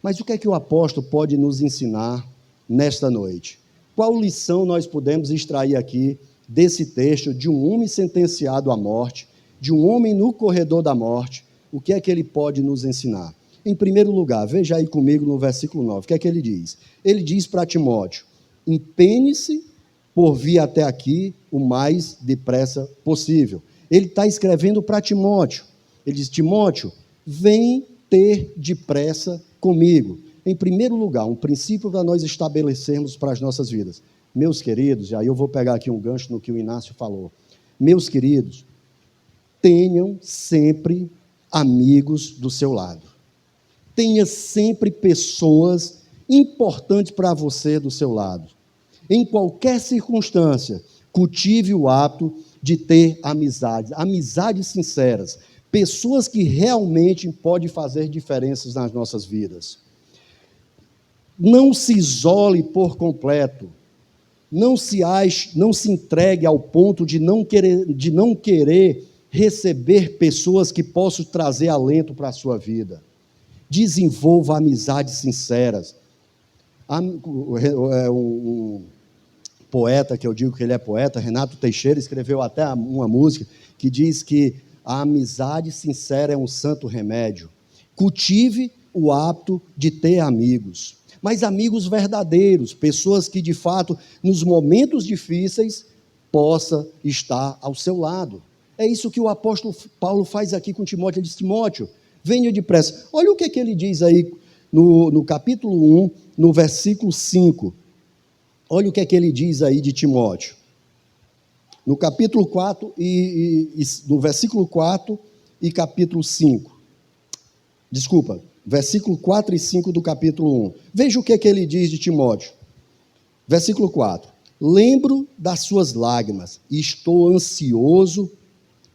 Mas o que é que o apóstolo pode nos ensinar nesta noite? Qual lição nós podemos extrair aqui desse texto de um homem sentenciado à morte, de um homem no corredor da morte? O que é que ele pode nos ensinar? Em primeiro lugar, veja aí comigo no versículo 9, o que é que ele diz? Ele diz para Timóteo, empenhe-se por vir até aqui o mais depressa possível. Ele está escrevendo para Timóteo, ele diz, Timóteo, vem ter depressa comigo. Em primeiro lugar, um princípio para nós estabelecermos para as nossas vidas. Meus queridos, e aí eu vou pegar aqui um gancho no que o Inácio falou. Meus queridos, tenham sempre amigos do seu lado. Tenha sempre pessoas importantes para você do seu lado. Em qualquer circunstância, cultive o hábito de ter amizades sinceras, pessoas que realmente podem fazer diferenças nas nossas vidas. Não se isole por completo. Não se entregue ao ponto de não querer receber pessoas que possam trazer alento para a sua vida. Desenvolva amizades sinceras. Um poeta, que eu digo que ele é poeta, Renato Teixeira, escreveu até uma música que diz que a amizade sincera é um santo remédio. Cultive o hábito de ter amigos, mas amigos verdadeiros, pessoas que de fato, nos momentos difíceis, possa estar ao seu lado. É isso que o apóstolo Paulo faz aqui com Timóteo. Ele diz: Timóteo, venha depressa. Olha o que ele diz aí no capítulo 1, no versículo 5. Olha o que ele diz aí de Timóteo. No capítulo 4, no versículo 4 e capítulo 5. Desculpa, versículo 4 e 5 do capítulo 1. Veja o que ele diz de Timóteo. Versículo 4. Lembro das suas lágrimas e estou ansioso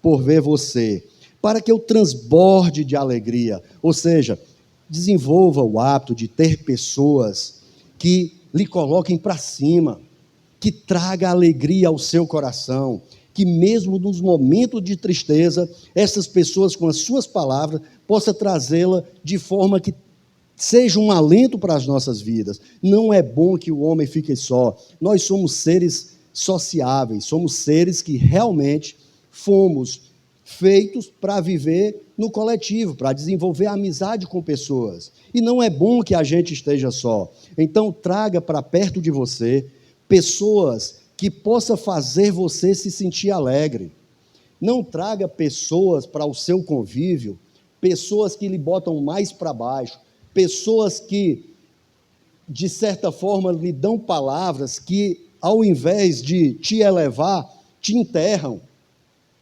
por ver você, para que eu transborde de alegria. Ou seja, desenvolva o hábito de ter pessoas que lhe coloquem para cima, que traga alegria ao seu coração, que mesmo nos momentos de tristeza, essas pessoas com as suas palavras possam trazê-la de forma que seja um alento para as nossas vidas. Não é bom que o homem fique só. Nós somos seres sociáveis, somos seres que realmente fomos feitos para viver no coletivo, para desenvolver amizade com pessoas. E não é bom que a gente esteja só. Então, traga para perto de você pessoas que possam fazer você se sentir alegre. Não traga pessoas para o seu convívio, pessoas que lhe botam mais para baixo, pessoas que, de certa forma, lhe dão palavras que, ao invés de te elevar, te enterram.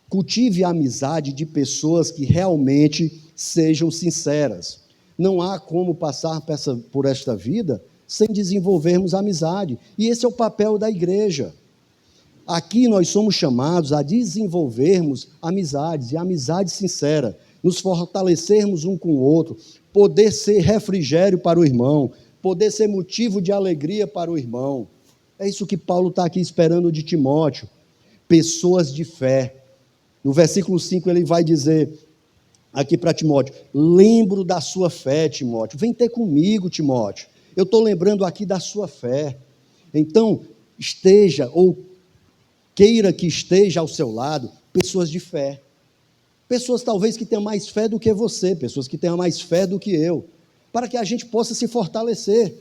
Cultive a amizade de pessoas que realmente sejam sinceras. Não há como passar por esta vida sem desenvolvermos amizade. E esse é o papel da igreja. Aqui nós somos chamados a desenvolvermos amizades, e amizade sincera, nos fortalecermos um com o outro, poder ser refrigério para o irmão, poder ser motivo de alegria para o irmão. É isso que Paulo está aqui esperando de Timóteo. Pessoas de fé. No versículo 5 ele vai dizer aqui para Timóteo: lembro da sua fé, Timóteo. Vem ter comigo, Timóteo. Eu estou lembrando aqui da sua fé. Então, esteja, ou queira que esteja ao seu lado, pessoas de fé. Pessoas talvez que tenham mais fé do que você, pessoas que tenham mais fé do que eu, para que a gente possa se fortalecer.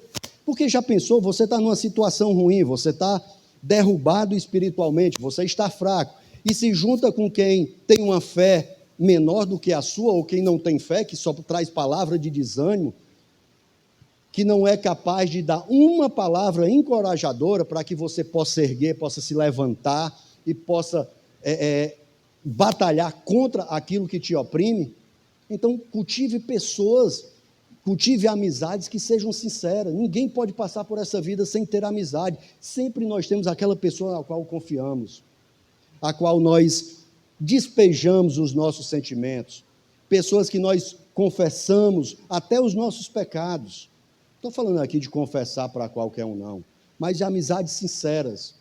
Porque já pensou, você está numa situação ruim, você está derrubado espiritualmente, você está fraco, e se junta com quem tem uma fé menor do que a sua, ou quem não tem fé, que só traz palavra de desânimo, que não é capaz de dar uma palavra encorajadora para que você possa erguer, possa se levantar e possa batalhar contra aquilo que te oprime. Então, cultive pessoas, cultive amizades que sejam sinceras. Ninguém pode passar por essa vida sem ter amizade. Sempre nós temos aquela pessoa na qual confiamos, a qual nós despejamos os nossos sentimentos, pessoas que nós confessamos até os nossos pecados. Estou falando aqui de confessar para qualquer um, não, mas de amizades sinceras,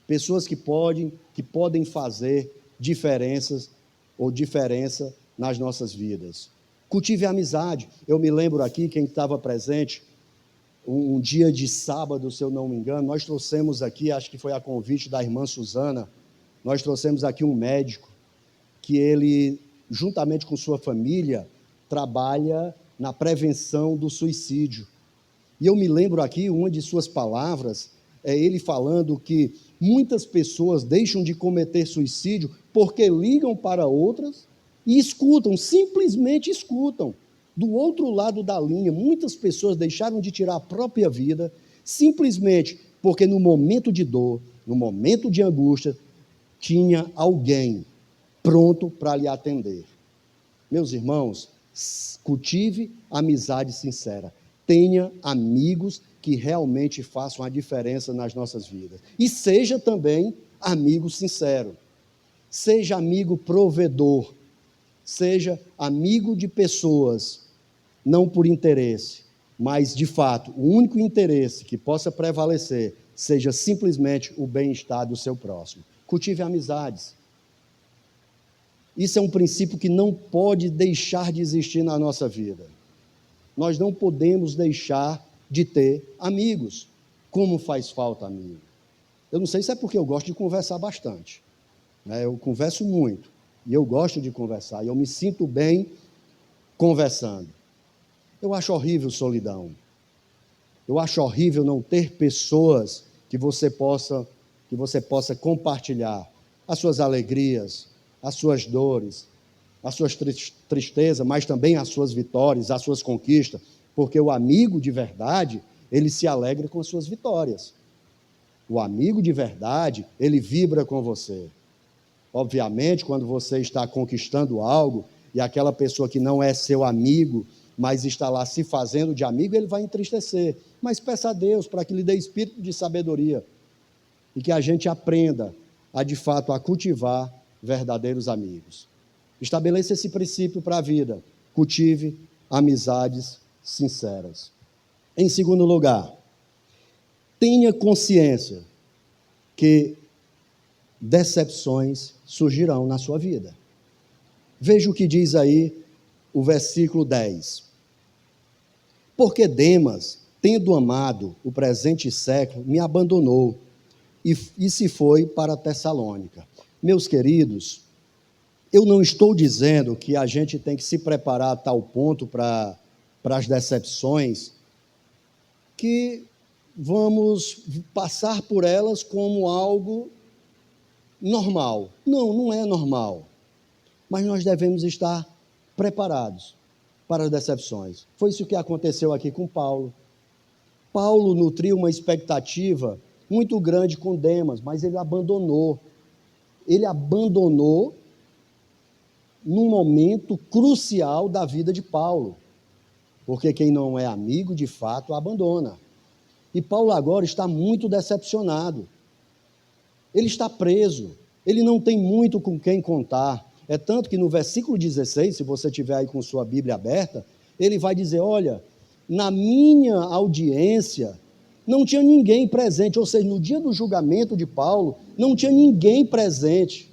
pessoas que podem fazer diferença nas nossas vidas. Cultive a amizade. Eu me lembro aqui, quem estava presente, um dia de sábado, se eu não me engano, nós trouxemos aqui, acho que foi a convite da irmã Suzana, nós trouxemos aqui um médico, que ele, juntamente com sua família, trabalha na prevenção do suicídio. E eu me lembro aqui, uma de suas palavras, é ele falando que muitas pessoas deixam de cometer suicídio porque ligam para outras e escutam, simplesmente escutam. Do outro lado da linha, muitas pessoas deixaram de tirar a própria vida simplesmente porque no momento de dor, no momento de angústia, tinha alguém pronto para lhe atender. Meus irmãos, cultive amizade sincera. Tenha amigos que realmente façam a diferença nas nossas vidas. E seja também amigo sincero. Seja amigo provedor. Seja amigo de pessoas, não por interesse, mas, de fato, o único interesse que possa prevalecer seja simplesmente o bem-estar do seu próximo. Cultive amizades. Isso é um princípio que não pode deixar de existir na nossa vida. Nós não podemos deixar de ter amigos. Como faz falta amigo? Eu não sei se é porque eu gosto de conversar bastante, né? Eu converso muito, e eu gosto de conversar, e eu me sinto bem conversando. Eu acho horrível solidão. Eu acho horrível não ter pessoas que você possa compartilhar as suas alegrias, as suas dores, as suas tristezas, mas também as suas vitórias, as suas conquistas, porque o amigo de verdade, ele se alegra com as suas vitórias. O amigo de verdade, ele vibra com você. Obviamente, quando você está conquistando algo, e aquela pessoa que não é seu amigo, mas está lá se fazendo de amigo, ele vai entristecer. Mas peça a Deus para que lhe dê espírito de sabedoria e que a gente aprenda de fato, a cultivar verdadeiros amigos. Estabeleça esse princípio para a vida. Cultive amizades sinceras. Em segundo lugar, tenha consciência que decepções surgirão na sua vida. Veja o que diz aí o versículo 10. Porque Demas, tendo amado o presente século, me abandonou e se foi para Tessalônica. Meus queridos, eu não estou dizendo que a gente tem que se preparar a tal ponto para as decepções, que vamos passar por elas como algo normal. Não, não é normal. Mas nós devemos estar preparados para as decepções. Foi isso que aconteceu aqui com Paulo. Paulo nutriu uma expectativa muito grande com Demas, mas ele abandonou. Ele abandonou num momento crucial da vida de Paulo, porque quem não é amigo, de fato, abandona. E Paulo agora está muito decepcionado. Ele está preso, ele não tem muito com quem contar. É tanto que no versículo 16, se você tiver aí com sua Bíblia aberta, ele vai dizer, olha, na minha audiência não tinha ninguém presente, ou seja, no dia do julgamento de Paulo, não tinha ninguém presente.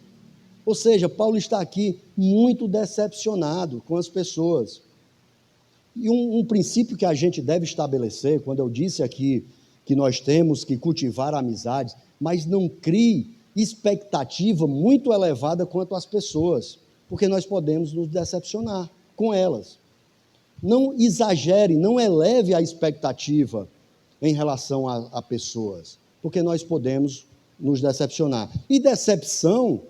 Ou seja, Paulo está aqui muito decepcionado com as pessoas. E um princípio que a gente deve estabelecer, quando eu disse aqui que nós temos que cultivar amizades, mas não crie expectativa muito elevada quanto às pessoas, porque nós podemos nos decepcionar com elas. Não exagere, não eleve a expectativa em relação a pessoas, porque nós podemos nos decepcionar. E decepção,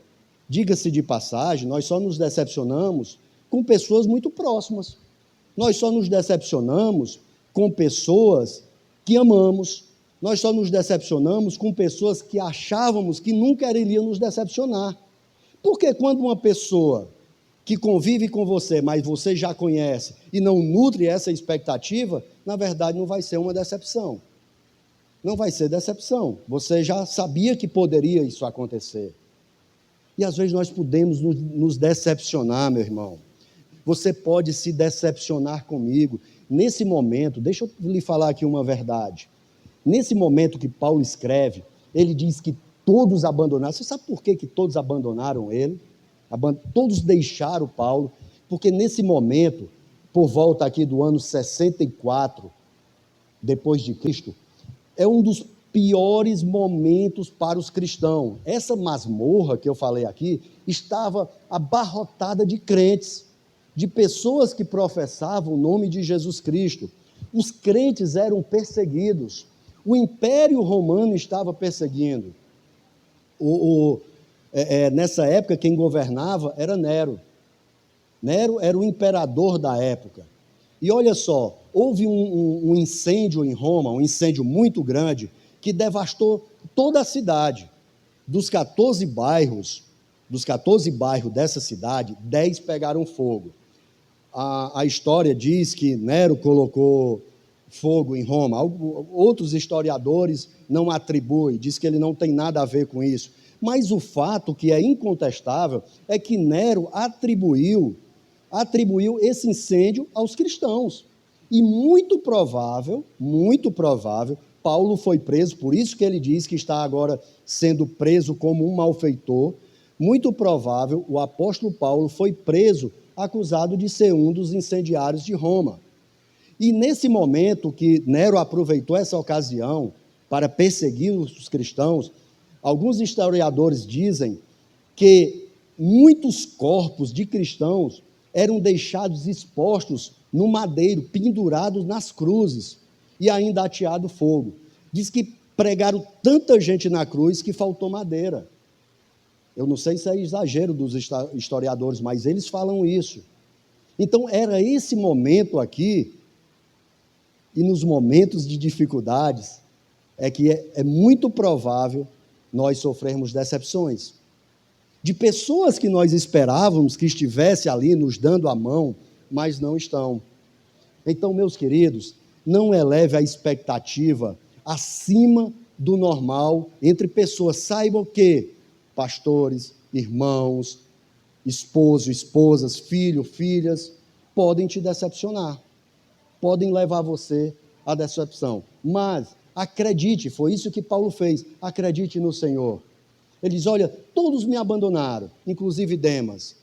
diga-se de passagem, nós só nos decepcionamos com pessoas muito próximas. Nós só nos decepcionamos com pessoas que amamos. Nós só nos decepcionamos com pessoas que achávamos que nunca iriam nos decepcionar. Porque quando uma pessoa que convive com você, mas você já conhece, e não nutre essa expectativa, na verdade não vai ser uma decepção. Não vai ser decepção. Você já sabia que poderia isso acontecer. E às vezes nós podemos nos decepcionar, meu irmão. Você pode se decepcionar comigo. Nesse momento, deixa eu lhe falar aqui uma verdade. Nesse momento que Paulo escreve, ele diz que todos abandonaram. Você sabe por que todos abandonaram ele? Todos deixaram Paulo, porque nesse momento, por volta aqui do ano 64, depois de Cristo, é um dos piores momentos para os cristãos. Essa masmorra que eu falei aqui estava abarrotada de crentes, de pessoas que professavam o nome de Jesus Cristo. Os crentes eram perseguidos. O Império Romano estava perseguindo. Nessa época, quem governava era Nero. Nero era o imperador da época. E olha só, houve um incêndio em Roma, um incêndio muito grande, que devastou toda a cidade. Dos 14 bairros dos 14 bairros dessa cidade, 10 pegaram fogo. A história diz que Nero colocou fogo em Roma. Outros historiadores não atribuem, diz que ele não tem nada a ver com isso. Mas o fato que é incontestável é que Nero atribuiu esse incêndio aos cristãos. E muito provável, Paulo foi preso, por isso que ele diz que está agora sendo preso como um malfeitor. Muito provável, o apóstolo Paulo foi preso acusado de ser um dos incendiários de Roma. E nesse momento que Nero aproveitou essa ocasião para perseguir os cristãos, alguns historiadores dizem que muitos corpos de cristãos eram deixados expostos no madeiro, pendurados nas cruzes e ainda ateado fogo. Diz que pregaram tanta gente na cruz que faltou madeira. Eu não sei se é exagero dos historiadores, mas eles falam isso. Então, era esse momento aqui, e nos momentos de dificuldades, é que é muito provável nós sofrermos decepções. De pessoas que nós esperávamos que estivesse ali nos dando a mão, mas não estão. Então, meus queridos, não eleve a expectativa acima do normal entre pessoas. Saibam que pastores, irmãos, esposo, esposas, filho, filhas, podem te decepcionar, podem levar você à decepção. Mas acredite, foi isso que Paulo fez, acredite no Senhor. Ele diz, olha, todos me abandonaram, inclusive Demas.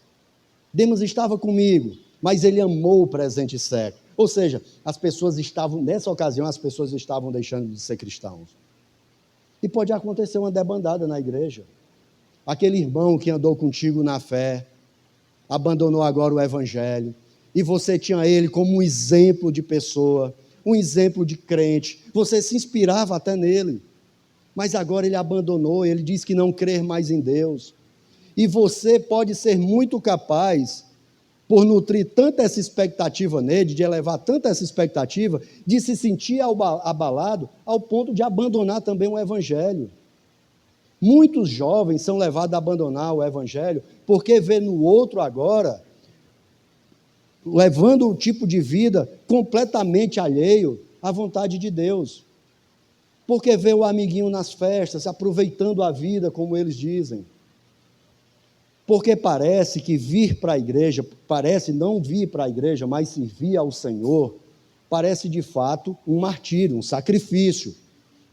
Demas estava comigo, mas ele amou o presente século. Ou seja, nessa ocasião, as pessoas estavam deixando de ser cristãos. E pode acontecer uma debandada na igreja. Aquele irmão que andou contigo na fé, abandonou agora o evangelho, e você tinha ele como um exemplo de pessoa, um exemplo de crente, você se inspirava até nele, mas agora ele abandonou, ele diz que não crê mais em Deus, e você pode ser muito capaz, por nutrir tanta essa expectativa nele, de elevar tanta essa expectativa, de se sentir abalado, ao ponto de abandonar também o evangelho. Muitos jovens são levados a abandonar o evangelho, porque vê no outro agora, levando um tipo de vida completamente alheio à vontade de Deus. Porque vê o amiguinho nas festas, aproveitando a vida, como eles dizem. Porque parece que vir para a igreja, parece não vir para a igreja, mas servir ao Senhor, parece de fato um martírio, um sacrifício,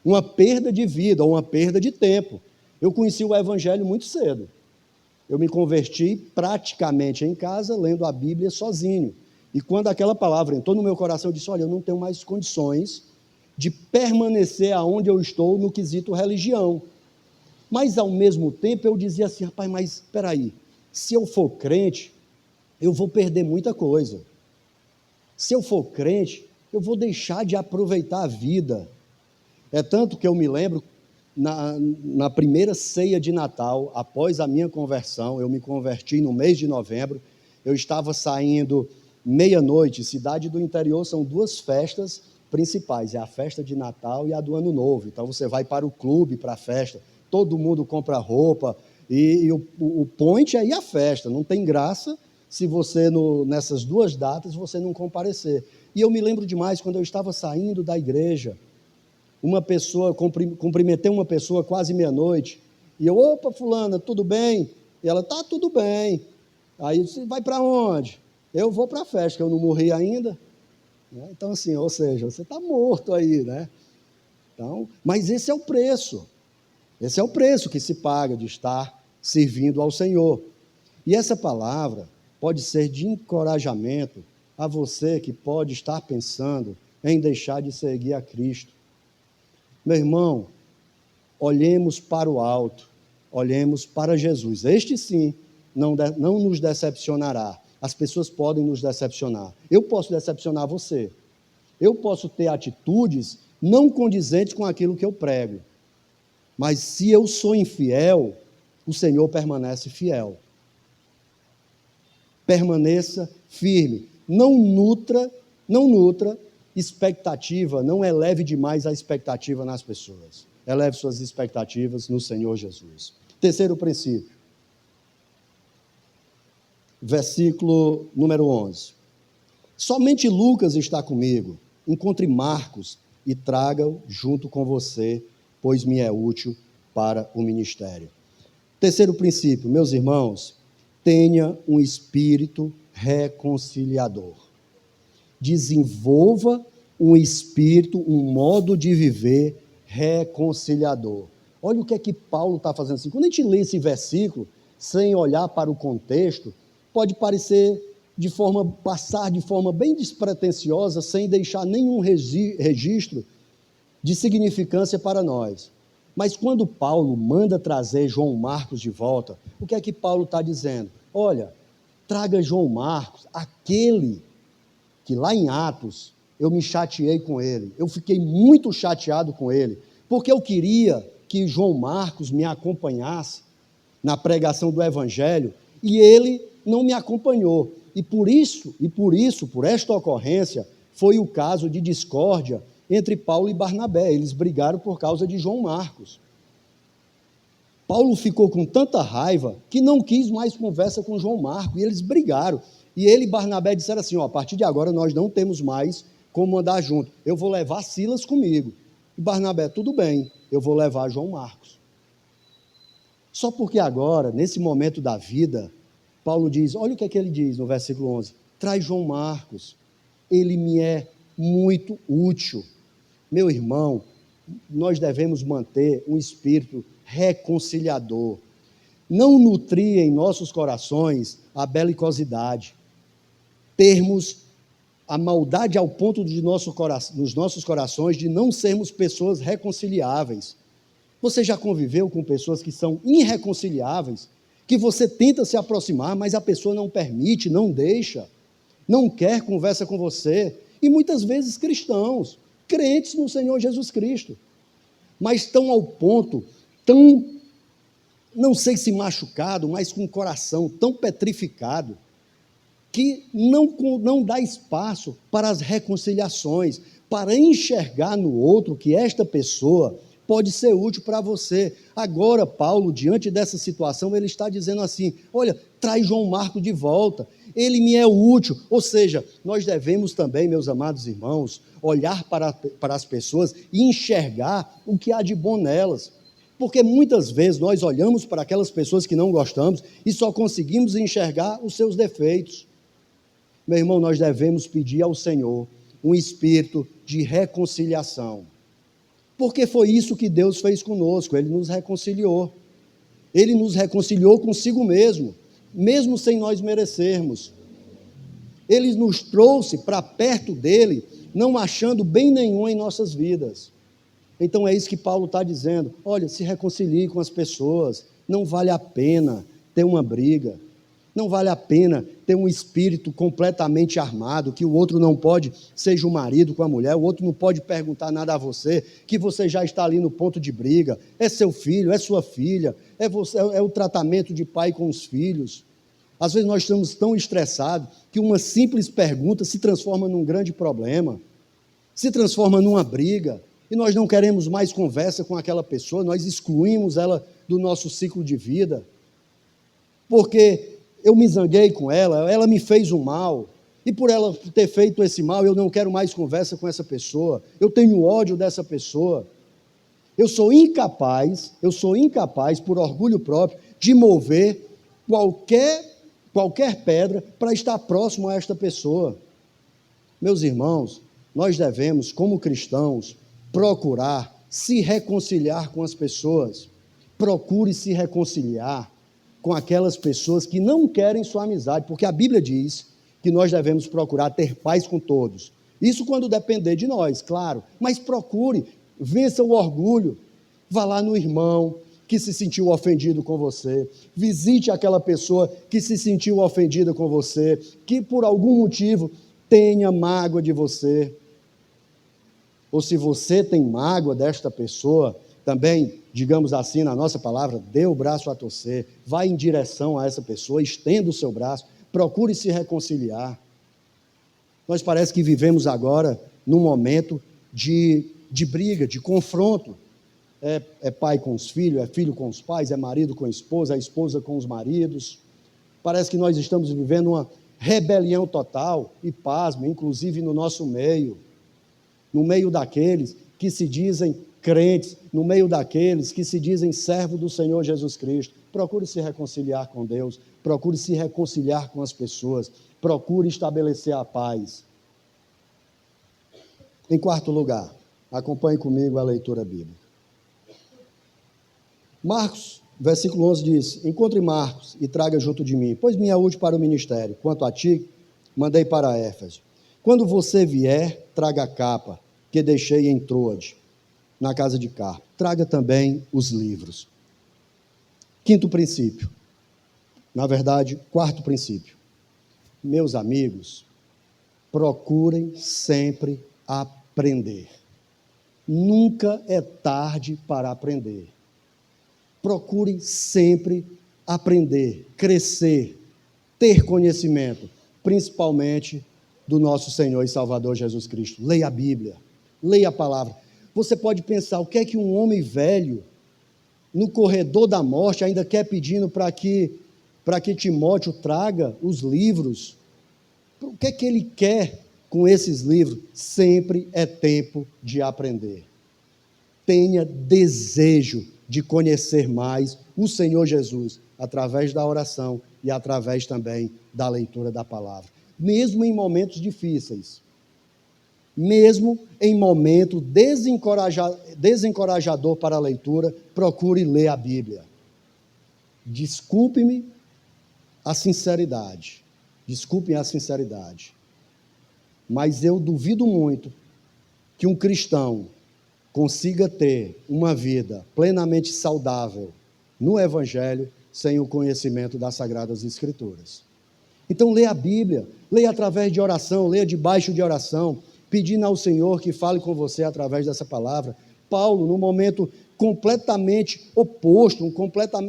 uma perda de vida, uma perda de tempo. Eu conheci o evangelho muito cedo. Eu me converti praticamente em casa, lendo a Bíblia sozinho. E quando aquela palavra entrou no meu coração, eu disse, olha, eu não tenho mais condições de permanecer aonde eu estou no quesito religião. Mas, ao mesmo tempo, eu dizia assim, rapaz, mas espera aí, se eu for crente, eu vou perder muita coisa. Se eu for crente, eu vou deixar de aproveitar a vida. É tanto que eu me lembro, na primeira ceia de Natal, após a minha conversão, eu me converti no mês de novembro, eu estava saindo meia-noite, cidade do interior, são duas festas principais, é a festa de Natal e a do Ano Novo. Então você vai para o clube, para a festa, todo mundo compra roupa, e o point é ir à festa, não tem graça se você, nessas duas datas, você não comparecer. E eu me lembro demais, quando eu estava saindo da igreja, uma pessoa, cumprimentei uma pessoa quase meia-noite, e eu, opa, fulana, tudo bem? E ela, tá tudo bem. Aí eu disse, vai para onde? Eu vou para a festa, que eu não morri ainda. Então assim, ou seja, você está morto aí, né? Então, mas esse é o preço que se paga de estar servindo ao Senhor. E essa palavra pode ser de encorajamento a você que pode estar pensando em deixar de seguir a Cristo. Meu irmão, olhemos para o alto, olhemos para Jesus. Este sim não nos decepcionará. As pessoas podem nos decepcionar. Eu posso decepcionar você. Eu posso ter atitudes não condizentes com aquilo que eu prego. Mas se eu sou infiel, o Senhor permanece fiel. Permaneça firme. Não nutra expectativa, não eleve demais a expectativa nas pessoas. Eleve suas expectativas no Senhor Jesus. Terceiro princípio. versículo número 11. Somente Lucas está comigo. Encontre Marcos e traga-o junto com você, pois me é útil para o ministério. Terceiro princípio, meus irmãos, tenha um espírito reconciliador. Desenvolva um espírito, um modo de viver reconciliador. Olha o que é que Paulo está fazendo assim. Quando a gente lê esse versículo, sem olhar para o contexto, pode passar de forma bem despretensiosa, sem deixar nenhum registro de significância para nós. Mas quando Paulo manda trazer João Marcos de volta, o que é que Paulo está dizendo? Olha, traga João Marcos, aquele que lá em Atos eu me chateei com ele, eu fiquei muito chateado com ele, porque eu queria que João Marcos me acompanhasse na pregação do Evangelho, e ele não me acompanhou. E por esta ocorrência, foi o caso de discórdia entre Paulo e Barnabé. Eles brigaram por causa de João Marcos. Paulo ficou com tanta raiva que não quis mais conversa com João Marcos, e eles brigaram. E ele e Barnabé disseram assim, a partir de agora nós não temos mais como andar junto. Eu vou levar Silas comigo. E Barnabé, tudo bem, eu vou levar João Marcos. Só porque agora, nesse momento da vida, Paulo diz, olha o que é que ele diz no versículo 11, traz João Marcos, ele me é muito útil. Meu irmão, nós devemos manter um espírito reconciliador, não nutrir em nossos corações a belicosidade, termos a maldade ao ponto de nos nossos corações de não sermos pessoas reconciliáveis. Você já conviveu com pessoas que são irreconciliáveis, que você tenta se aproximar, mas a pessoa não permite, não deixa, não quer conversa com você, e muitas vezes cristãos, crentes no Senhor Jesus Cristo, mas estão ao ponto, não sei se machucado, mas com o coração tão petrificado, que não dá espaço para as reconciliações, para enxergar no outro que esta pessoa pode ser útil para você. Agora, Paulo, diante dessa situação, ele está dizendo assim, olha, traz João Marcos de volta, ele me é útil. Ou seja, nós devemos também, meus amados irmãos, olhar para as pessoas e enxergar o que há de bom nelas. Porque muitas vezes nós olhamos para aquelas pessoas que não gostamos e só conseguimos enxergar os seus defeitos. Meu irmão, nós devemos pedir ao Senhor um espírito de reconciliação. Porque foi isso que Deus fez conosco, Ele nos reconciliou. Ele nos reconciliou consigo mesmo, mesmo sem nós merecermos. Ele nos trouxe para perto dEle, não achando bem nenhum em nossas vidas. Então é isso que Paulo está dizendo, olha, se reconcilie com as pessoas, não vale a pena ter uma briga, não vale a pena ter um espírito completamente armado, que o outro não pode, seja o marido com a mulher, o outro não pode perguntar nada a você, que você já está ali no ponto de briga, é seu filho, é sua filha, é o tratamento de pai com os filhos. Às vezes nós estamos tão estressados que uma simples pergunta se transforma num grande problema, se transforma numa briga, e nós não queremos mais conversa com aquela pessoa, nós excluímos ela do nosso ciclo de vida, porque eu me zanguei com ela, ela me fez um mal, e por ela ter feito esse mal, eu não quero mais conversa com essa pessoa, eu tenho ódio dessa pessoa, eu sou incapaz, por orgulho próprio, de mover qualquer pedra para estar próximo a esta pessoa. Meus irmãos, nós devemos, como cristãos, procurar se reconciliar com as pessoas, procure se reconciliar com aquelas pessoas que não querem sua amizade, porque a Bíblia diz que nós devemos procurar ter paz com todos. Isso quando depender de nós, claro, mas procure, vença o orgulho, vá lá no irmão que se sentiu ofendido com você, visite aquela pessoa que se sentiu ofendida com você, que por algum motivo tenha mágoa de você, ou se você tem mágoa desta pessoa, também, digamos assim, na nossa palavra, dê o braço a torcer, vá em direção a essa pessoa, estenda o seu braço, procure se reconciliar. Nós parece que vivemos agora num momento de briga, de confronto. É pai com os filhos, é filho com os pais, é marido com a esposa com os maridos. Parece que nós estamos vivendo uma rebelião total, e pasme, inclusive no nosso meio, no meio daqueles que se dizem crentes, no meio daqueles que se dizem servos do Senhor Jesus Cristo. Procure se reconciliar com Deus, procure se reconciliar com as pessoas, procure estabelecer a paz. Em quarto lugar, acompanhe comigo a leitura bíblica. Marcos, versículo 11 diz: encontre Marcos e traga junto de mim, pois me é útil para o ministério. Quanto a ti, mandei para Éfeso. Quando você vier, traga a capa que deixei em Troade, na casa de Carpo. Traga também os livros. Quinto princípio. Na verdade, quarto princípio. Meus amigos, procurem sempre aprender. Nunca é tarde para aprender. Procurem sempre aprender, crescer, ter conhecimento, principalmente do nosso Senhor e Salvador Jesus Cristo. Leia a Bíblia, leia a palavra. Você pode pensar, o que é que um homem velho, no corredor da morte, ainda quer pedindo para que Timóteo traga os livros? O que é que ele quer com esses livros? Sempre é tempo de aprender. Tenha desejo de conhecer mais o Senhor Jesus, através da oração e através também da leitura da palavra. Mesmo em momentos difíceis, mesmo em momento desencorajador para a leitura, procure ler a Bíblia. Desculpe-me a sinceridade, mas eu duvido muito que um cristão consiga ter uma vida plenamente saudável no Evangelho sem o conhecimento das Sagradas Escrituras. Então, leia a Bíblia, leia através de oração, leia debaixo de oração, pedindo ao Senhor que fale com você através dessa palavra. Paulo, num momento completamente oposto,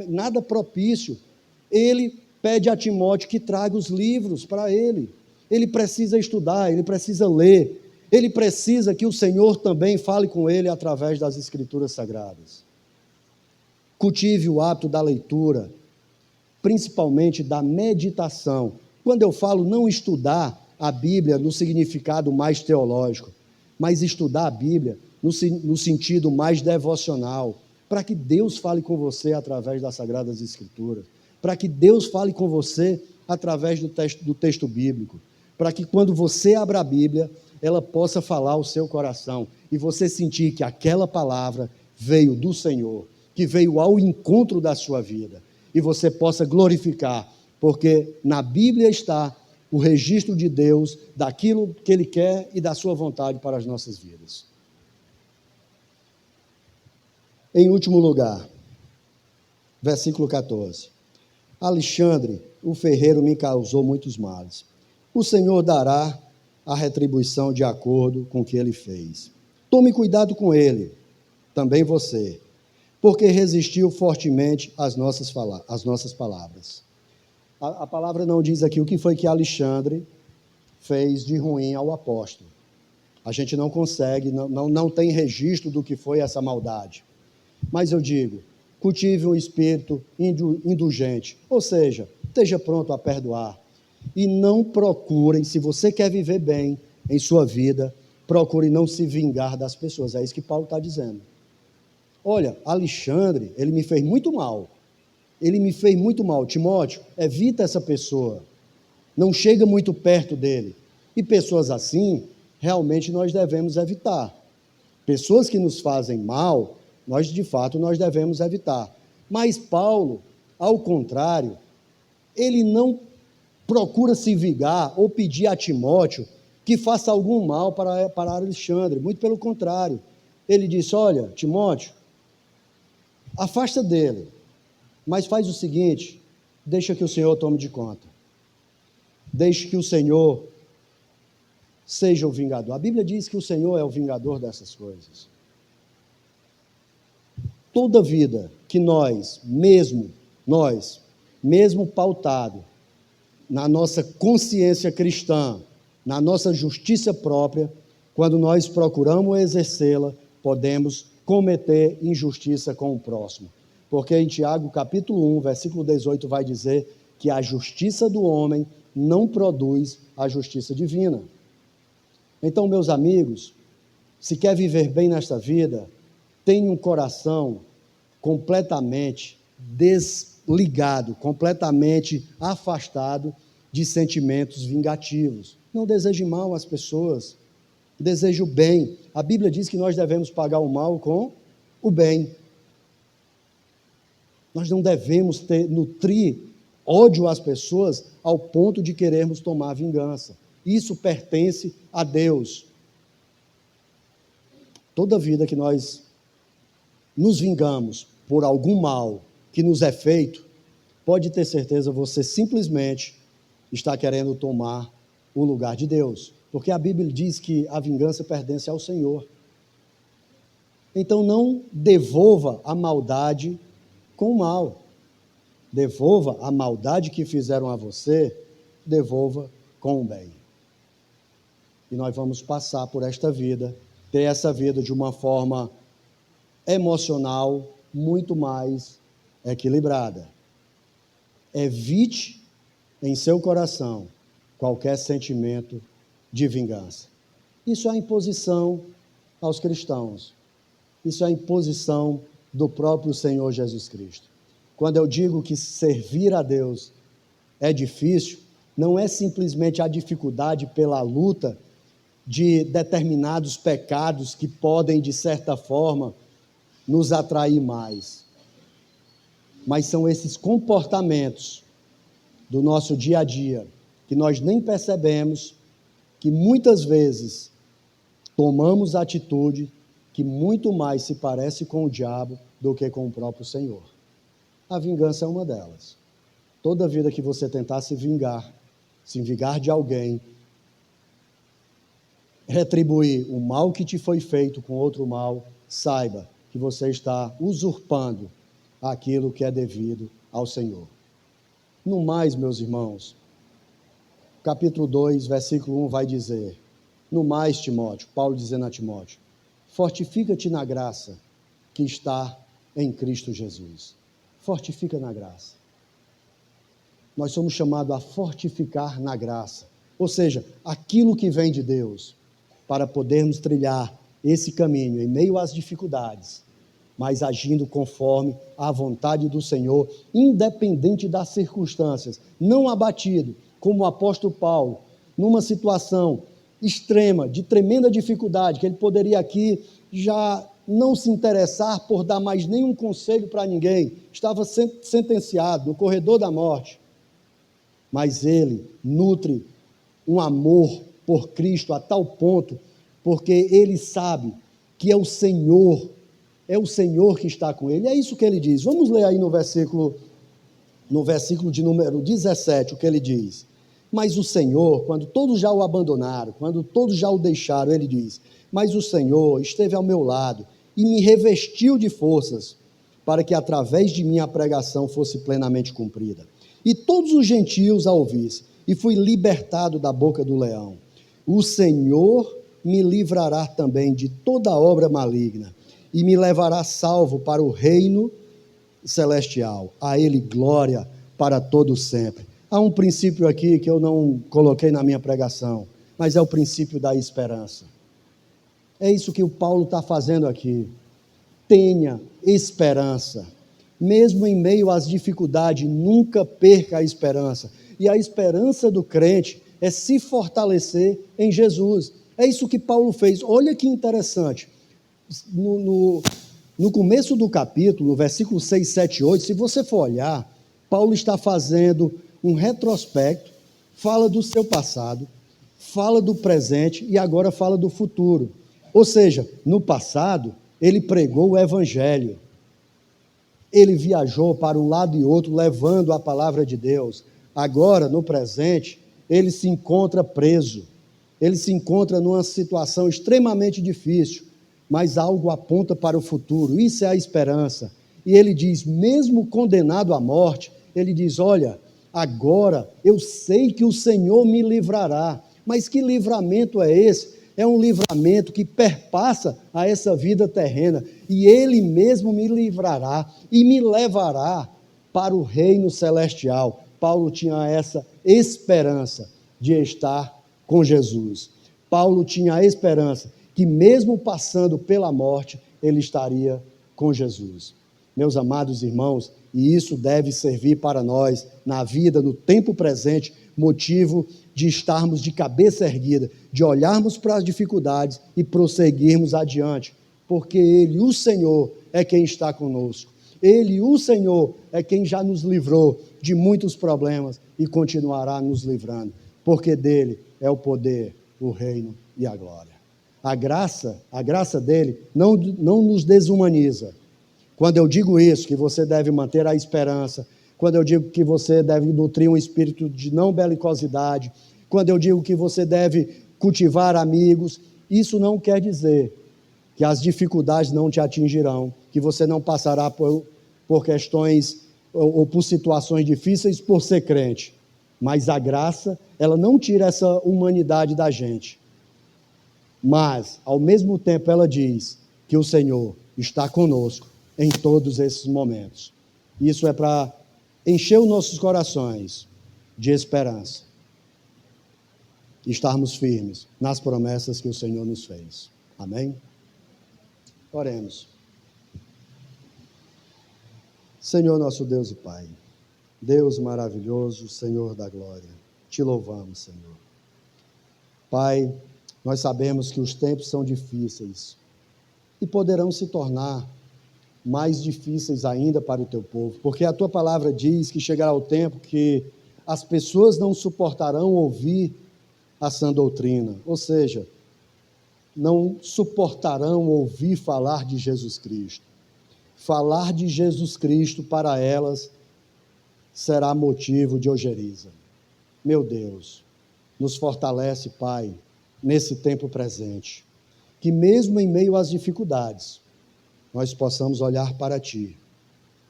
nada propício, ele pede a Timóteo que traga os livros para ele. Ele precisa estudar, ele precisa ler, ele precisa que o Senhor também fale com ele através das Escrituras Sagradas. Cultive o hábito da leitura, principalmente da meditação. Quando eu falo não estudar a Bíblia no significado mais teológico, mas estudar a Bíblia no sentido mais devocional, para que Deus fale com você através das Sagradas Escrituras, para que Deus fale com você através do texto bíblico, para que quando você abra a Bíblia, ela possa falar ao seu coração e você sentir que aquela palavra veio do Senhor, que veio ao encontro da sua vida, e você possa glorificar, porque na Bíblia está o registro de Deus daquilo que Ele quer e da sua vontade para as nossas vidas. Em último lugar, versículo 14. Alexandre, o ferreiro, me causou muitos males. O Senhor dará a retribuição de acordo com o que ele fez. Tome cuidado com ele, também você, porque resistiu fortemente às nossas palavras. A palavra não diz aqui o que foi que Alexandre fez de ruim ao apóstolo. A gente não consegue, não tem registro do que foi essa maldade. Mas eu digo, cultive um espírito indulgente, ou seja, esteja pronto a perdoar. E não procurem, se você quer viver bem em sua vida, procure não se vingar das pessoas. É isso que Paulo está dizendo. Olha, Alexandre, ele me fez muito mal. Timóteo, evita essa pessoa. Não chega muito perto dele. E pessoas assim, realmente nós devemos evitar. Pessoas que nos fazem mal, nós devemos evitar. Mas Paulo, ao contrário, ele não procura se vingar ou pedir a Timóteo que faça algum mal para Alexandre. Muito pelo contrário. Ele disse, olha, Timóteo, afasta dele, mas faz o seguinte, deixa que o Senhor tome de conta. Deixe que o Senhor seja o vingador. A Bíblia diz que o Senhor é o vingador dessas coisas. Toda vida que nós, mesmo pautado na nossa consciência cristã, na nossa justiça própria, quando nós procuramos exercê-la, podemos cometer injustiça com o próximo. Porque em Tiago, capítulo 1, versículo 18, vai dizer que a justiça do homem não produz a justiça divina. Então, meus amigos, se quer viver bem nesta vida, tenha um coração completamente desligado, completamente afastado de sentimentos vingativos. Não deseje mal às pessoas, deseje o bem. A Bíblia diz que nós devemos pagar o mal com o bem. Nós não devemos nutrir ódio às pessoas ao ponto de querermos tomar vingança. Isso pertence a Deus. Toda vida que nós nos vingamos por algum mal que nos é feito, pode ter certeza, você simplesmente está querendo tomar o lugar de Deus. Porque a Bíblia diz que a vingança pertence ao Senhor. Então não devolva a maldade com o mal. Devolva a maldade que fizeram a você, devolva com o bem. E nós vamos passar por esta vida, ter essa vida de uma forma emocional muito mais equilibrada. Evite em seu coração qualquer sentimento de vingança. Isso é a imposição aos cristãos. Isso é a imposição do próprio Senhor Jesus Cristo. Quando eu digo que servir a Deus é difícil, não é simplesmente a dificuldade pela luta de determinados pecados que podem, de certa forma, nos atrair mais. Mas são esses comportamentos do nosso dia a dia que nós nem percebemos, que muitas vezes tomamos atitude que muito mais se parece com o diabo do que com o próprio Senhor. A vingança é uma delas. Toda vida que você tentar se vingar de alguém, retribuir o mal que te foi feito com outro mal, saiba que você está usurpando aquilo que é devido ao Senhor. No mais, meus irmãos, capítulo 2, versículo 1 vai dizer: no mais, Timóteo, Paulo dizendo a Timóteo, fortifica-te na graça que está em Cristo Jesus. Fortifica na graça. Nós somos chamados a fortificar na graça, ou seja, aquilo que vem de Deus, para podermos trilhar esse caminho em meio às dificuldades, mas agindo conforme a vontade do Senhor, independente das circunstâncias, não abatido, como o apóstolo Paulo, numa situação extrema, de tremenda dificuldade, que ele poderia aqui já não se interessar por dar mais nenhum conselho para ninguém, estava sentenciado no corredor da morte, mas ele nutre um amor por Cristo a tal ponto, porque ele sabe que é o Senhor que está com ele. É isso que ele diz. Vamos ler aí no versículo de número 17, o que ele diz. Mas o Senhor, quando todos já o abandonaram, quando todos já o deixaram, ele diz, mas o Senhor esteve ao meu lado e me revestiu de forças, para que através de mim a pregação fosse plenamente cumprida. E todos os gentios a ouvissem, e fui libertado da boca do leão. O Senhor me livrará também de toda obra maligna, e me levará salvo para o reino celestial. A Ele glória para todo sempre. Há um princípio aqui que eu não coloquei na minha pregação, mas é o princípio da esperança. É isso que o Paulo está fazendo aqui. Tenha esperança. Mesmo em meio às dificuldades, nunca perca a esperança. E a esperança do crente é se fortalecer em Jesus. É isso que Paulo fez. Olha que interessante. No começo do capítulo, no versículo 6, 7 e 8, se você for olhar, Paulo está fazendo um retrospecto, fala do seu passado, fala do presente e agora fala do futuro. Ou seja, no passado, ele pregou o evangelho. Ele viajou para um lado e outro, levando a palavra de Deus. Agora, no presente, ele se encontra preso. Ele se encontra numa situação extremamente difícil, mas algo aponta para o futuro. Isso é a esperança. E ele diz, mesmo condenado à morte, ele diz, olha, agora eu sei que o Senhor me livrará. Mas que livramento é esse? É um livramento que perpassa a essa vida terrena. E Ele mesmo me livrará e me levará para o reino celestial. Paulo tinha essa esperança de estar com Jesus. Paulo tinha a esperança que, mesmo passando pela morte, ele estaria com Jesus. Meus amados irmãos, e isso deve servir para nós, na vida, no tempo presente, motivo de estarmos de cabeça erguida, de olharmos para as dificuldades e prosseguirmos adiante, porque Ele, o Senhor, é quem está conosco. Ele, o Senhor, é quem já nos livrou de muitos problemas e continuará nos livrando, porque dele é o poder, o reino e a glória. A graça dele não nos desumaniza. Quando eu digo isso, que você deve manter a esperança, quando eu digo que você deve nutrir um espírito de não belicosidade, quando eu digo que você deve cultivar amigos, isso não quer dizer que as dificuldades não te atingirão, que você não passará por questões ou por situações difíceis por ser crente. Mas a graça, ela não tira essa humanidade da gente. Mas, ao mesmo tempo, ela diz que o Senhor está conosco em todos esses momentos. Isso é para encher os nossos corações de esperança. E estarmos firmes nas promessas que o Senhor nos fez. Amém? Oremos. Senhor nosso Deus e Pai, Deus maravilhoso, Senhor da glória, te louvamos, Senhor. Pai, nós sabemos que os tempos são difíceis e poderão se tornar mais difíceis ainda para o teu povo, porque a tua palavra diz que chegará o tempo que as pessoas não suportarão ouvir a sã doutrina, ou seja, não suportarão ouvir falar de Jesus Cristo. Falar de Jesus Cristo para elas será motivo de ojeriza. Meu Deus, nos fortalece, Pai, nesse tempo presente, que mesmo em meio às dificuldades, nós possamos olhar para Ti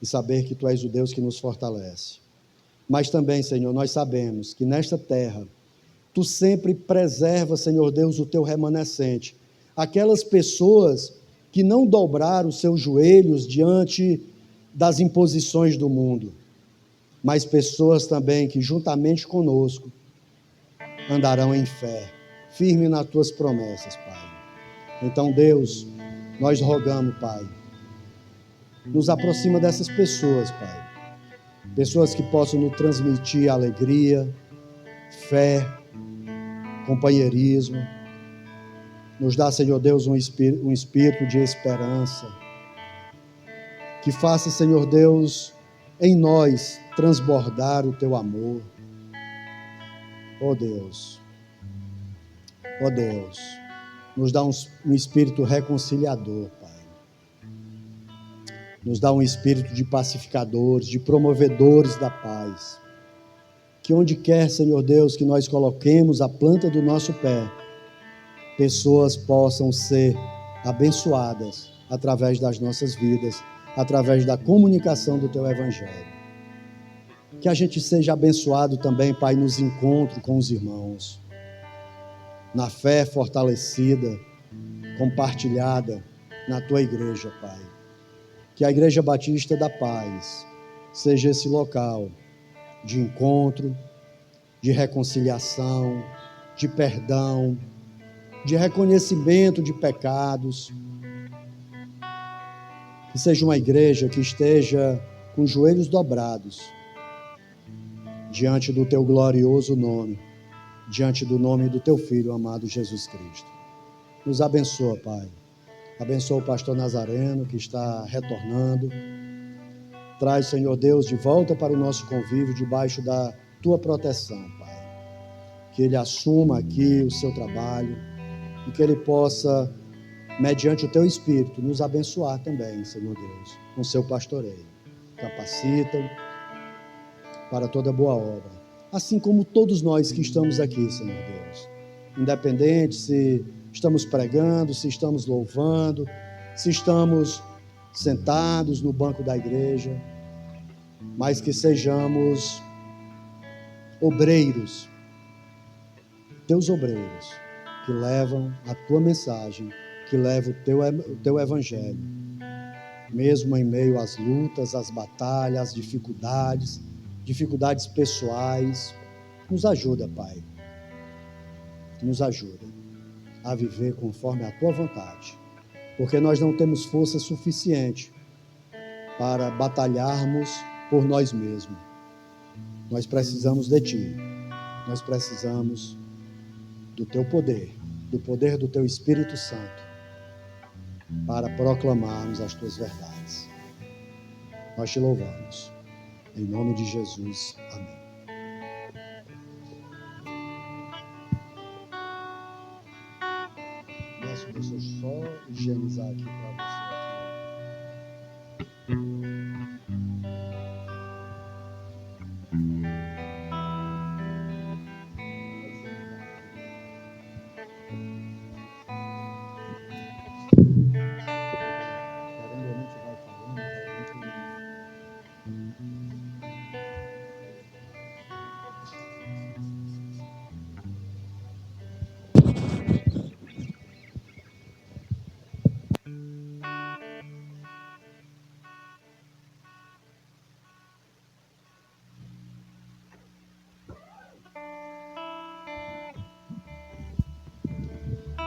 e saber que Tu és o Deus que nos fortalece. Mas também, Senhor, nós sabemos que nesta terra, Tu sempre preservas, Senhor Deus, o Teu remanescente, aquelas pessoas que não dobraram os seus joelhos diante das imposições do mundo, mas pessoas também que juntamente conosco andarão em fé, firme nas Tuas promessas, Pai. Então, Deus, nós rogamos, Pai, nos aproxima dessas pessoas, Pai, pessoas que possam nos transmitir alegria, fé, companheirismo. Nos dá, Senhor Deus, um espírito de esperança, que faça, Senhor Deus, em nós transbordar o Teu amor. Oh Deus, nos dá um espírito reconciliador, Pai. Nos dá um espírito de pacificadores, de promovedores da paz. Que onde quer, Senhor Deus, que nós coloquemos a planta do nosso pé, pessoas possam ser abençoadas através das nossas vidas, através da comunicação do Teu Evangelho. Que a gente seja abençoado também, Pai, nos encontros com os irmãos, na fé fortalecida, compartilhada na Tua igreja, Pai. Que a Igreja Batista da Paz seja esse local de encontro, de reconciliação, de perdão, de reconhecimento de pecados. Que seja uma igreja que esteja com os joelhos dobrados diante do Teu glorioso nome, diante do nome do Teu Filho amado Jesus Cristo. Nos abençoa, Pai. Abençoa o pastor Nazareno que está retornando. Traz, Senhor Deus, de volta para o nosso convívio debaixo da Tua proteção, Pai. Que ele assuma aqui o seu trabalho e que ele possa, mediante o Teu Espírito, nos abençoar também, Senhor Deus, com o seu pastoreio. Capacita para toda boa obra, assim como todos nós que estamos aqui, Senhor Deus, independente se estamos pregando, se estamos louvando, se estamos sentados no banco da igreja, mas que sejamos obreiros, Teus obreiros, que levam a Tua mensagem, que levam o Teu Evangelho, mesmo em meio às lutas, às batalhas, às dificuldades, dificuldades pessoais. Nos ajuda, Pai. Nos ajuda a viver conforme a Tua vontade, porque nós não temos força suficiente para batalharmos por nós mesmos. Nós precisamos de Ti. Nós precisamos do Teu poder, do poder do Teu Espírito Santo, para proclamarmos as Tuas verdades. Nós Te louvamos. Em nome de Jesus. Amém. Deixa eu só higienizar aqui para você.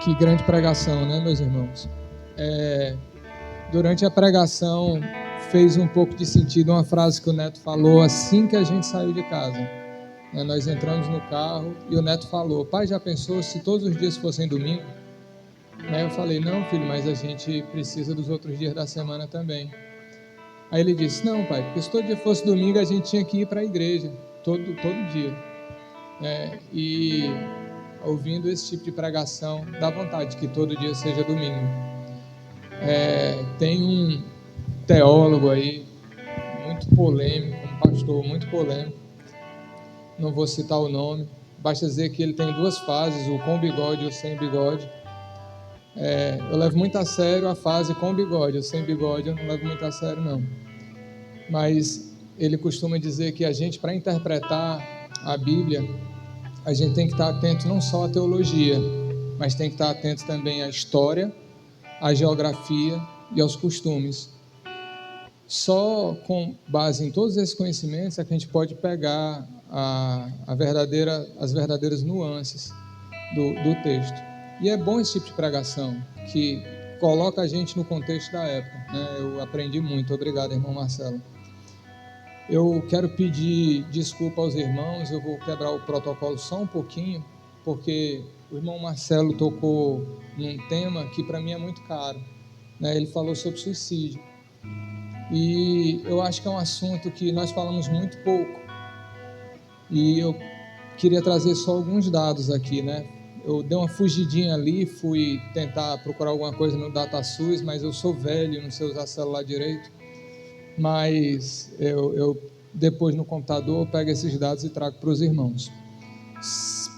Que grande pregação, né, meus irmãos? Durante a pregação, fez um pouco de sentido uma frase que o Neto falou assim que a gente saiu de casa. Nós entramos no carro e o Neto falou: pai, já pensou se todos os dias fossem domingo? Aí eu falei: não, filho, mas a gente precisa dos outros dias da semana também. Aí ele disse: não, pai, porque se todo dia fosse domingo, a gente tinha que ir para a igreja, todo dia. E ouvindo esse tipo de pregação, dá vontade que todo dia seja domingo. Tem um teólogo aí, muito polêmico, um pastor muito polêmico, não vou citar o nome, basta dizer que ele tem duas fases, o com bigode e o sem bigode. Eu levo muito a sério a fase com bigode, o sem bigode eu não levo muito a sério não. Mas ele costuma dizer que a gente, para interpretar a Bíblia, a gente tem que estar atento não só à teologia, mas tem que estar atento também à história, à geografia e aos costumes. Só com base em todos esses conhecimentos é que a gente pode pegar as verdadeiras nuances do texto. E é bom esse tipo de pregação, que coloca a gente no contexto da época, né? Eu aprendi muito. Obrigado, irmão Marcelo. Eu quero pedir desculpa aos irmãos, eu vou quebrar o protocolo só um pouquinho, porque o irmão Marcelo tocou num tema que para mim é muito caro, né? Ele falou sobre suicídio, e eu acho que é um assunto que nós falamos muito pouco, e eu queria trazer só alguns dados aqui, né? Eu dei uma fugidinha ali, fui tentar procurar alguma coisa no DataSUS, mas eu sou velho, não sei usar celular direito. Mas eu depois no computador eu pego esses dados e trago para os irmãos.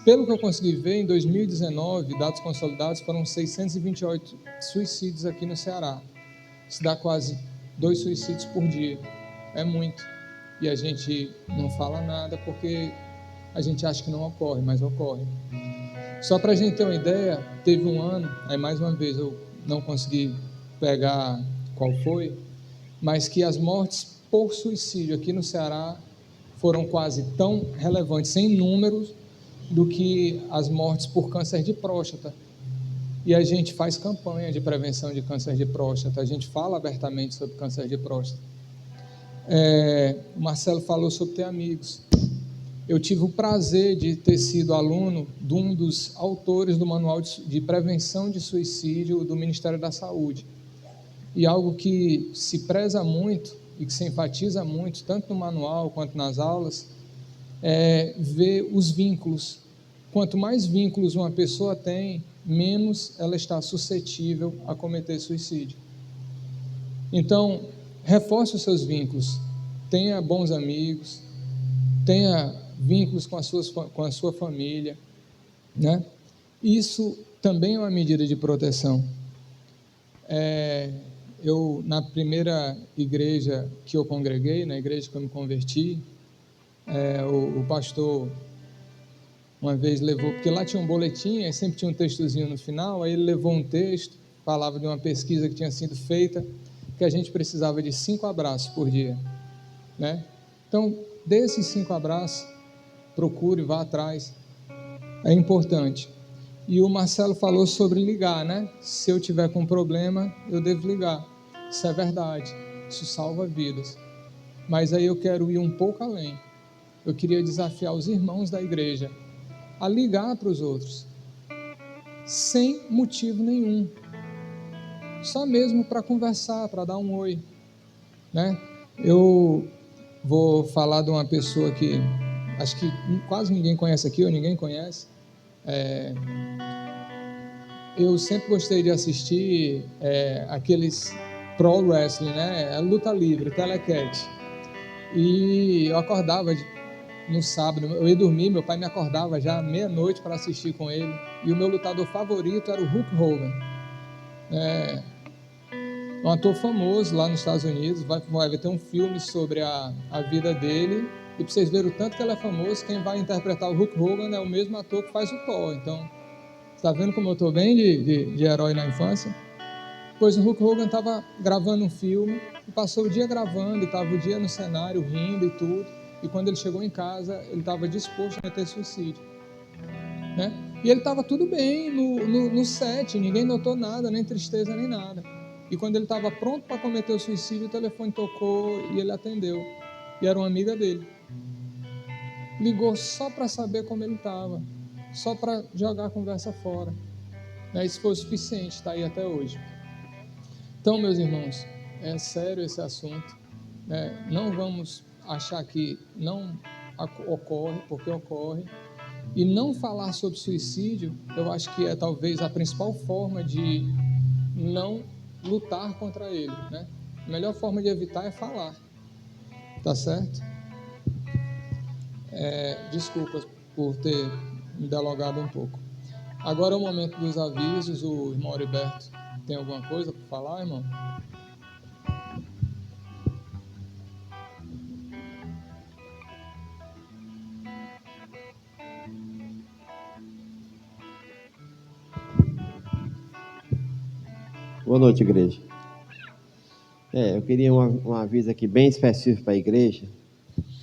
Pelo que eu consegui ver, em 2019, dados consolidados, foram 628 suicídios aqui no Ceará. Isso dá quase 2 suicídios por dia. É muito. E a gente não fala nada porque a gente acha que não ocorre, mas ocorre. Só para a gente ter uma ideia, teve um ano, aí mais uma vez eu não consegui pegar qual foi, mas que as mortes por suicídio aqui no Ceará foram quase tão relevantes em números do que as mortes por câncer de próstata. E a gente faz campanha de prevenção de câncer de próstata, a gente fala abertamente sobre câncer de próstata. O Marcelo falou sobre ter amigos. Eu tive o prazer de ter sido aluno de um dos autores do Manual de Prevenção de Suicídio do Ministério da Saúde. E algo que se preza muito e que se enfatiza muito, tanto no manual quanto nas aulas, é ver os vínculos. Quanto mais vínculos uma pessoa tem, menos ela está suscetível a cometer suicídio. Então, reforce os seus vínculos. Tenha bons amigos, tenha vínculos com a sua família, né? Isso também é uma medida de proteção. Eu, na primeira igreja que eu congreguei, na igreja que eu me converti, o pastor uma vez levou, porque lá tinha um boletim, aí sempre tinha um textozinho no final, aí ele levou um texto, falava de uma pesquisa que tinha sido feita, que a gente precisava de 5 abraços por dia, né? Então, dê esses 5 abraços, procure, vá atrás, é importante. E o Marcelo falou sobre ligar, né? Se eu tiver com problema, eu devo ligar. Isso é verdade, isso salva vidas. Mas aí eu quero ir um pouco além. Eu queria desafiar os irmãos da igreja a ligar para os outros, sem motivo nenhum, só mesmo para conversar, para dar um oi, né? Eu vou falar de uma pessoa que acho que quase ninguém conhece aqui, ou ninguém conhece. Eu sempre gostei de assistir aqueles pro wrestling, né? Luta livre, telecat. E eu acordava no sábado, eu ia dormir, meu pai me acordava já meia-noite para assistir com ele. E o meu lutador favorito era o Hulk Hogan. Um ator famoso lá nos Estados Unidos. Vai ter um filme sobre a vida dele. E para vocês verem o tanto que ele é famoso, quem vai interpretar o Hulk Hogan é o mesmo ator que faz o Thor. Então, está vendo como eu estou bem de herói na infância? Pois o Hulk Hogan estava gravando um filme, e passou o dia gravando, e estava o dia no cenário, rindo e tudo, e quando ele chegou em casa, ele estava disposto a cometer suicídio, né? E ele estava tudo bem no set, ninguém notou nada, nem tristeza, nem nada. E quando ele estava pronto para cometer o suicídio, o telefone tocou e ele atendeu, e era uma amiga dele. Ligou só para saber como ele estava, só para jogar a conversa fora, né? Isso foi o suficiente, está aí até hoje. Então, meus irmãos, é sério esse assunto, né? Não vamos achar que não ocorre, porque ocorre. E não falar sobre suicídio, eu acho que é talvez a principal forma de não lutar contra ele, né? A melhor forma de evitar é falar, tá certo? Desculpas por ter me delongado um pouco. Agora é o momento dos avisos. O irmão Heriberto tem alguma coisa para falar, irmão? Boa noite, igreja. Eu queria um aviso aqui bem específico para a igreja.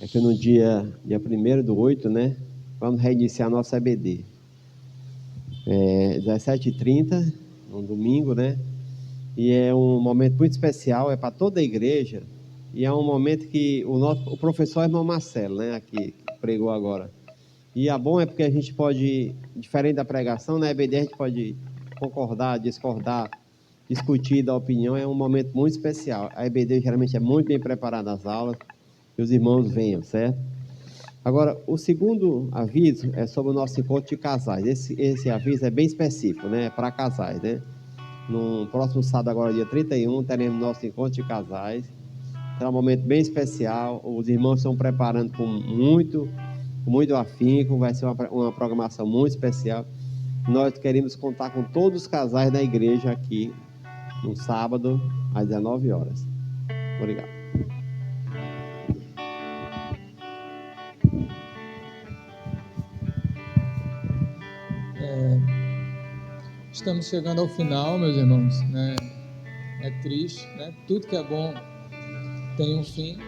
É que no dia 1º/8, né, vamos reiniciar a nossa EBD. 17h30, um domingo, né? E é um momento muito especial, é para toda a igreja. E é um momento que o professor irmão Marcelo, né, aqui, que pregou agora. E a bom é porque a gente pode, diferente da pregação, na EBD a gente pode concordar, discordar, discutir, dar opinião. É um momento muito especial. A EBD geralmente é muito bem preparada as aulas, que os irmãos venham, certo? Agora, o segundo aviso é sobre o nosso encontro de casais. Esse aviso é bem específico, né? Para casais, né? No próximo sábado, agora dia 31, teremos nosso encontro de casais. Será um momento bem especial. Os irmãos estão preparando com muito afinco. Vai ser uma programação muito especial. Nós queremos contar com todos os casais da igreja aqui no sábado, às 19 horas. Obrigado. Estamos chegando ao final, meus irmãos, né? É triste, né? Tudo que é bom tem um fim,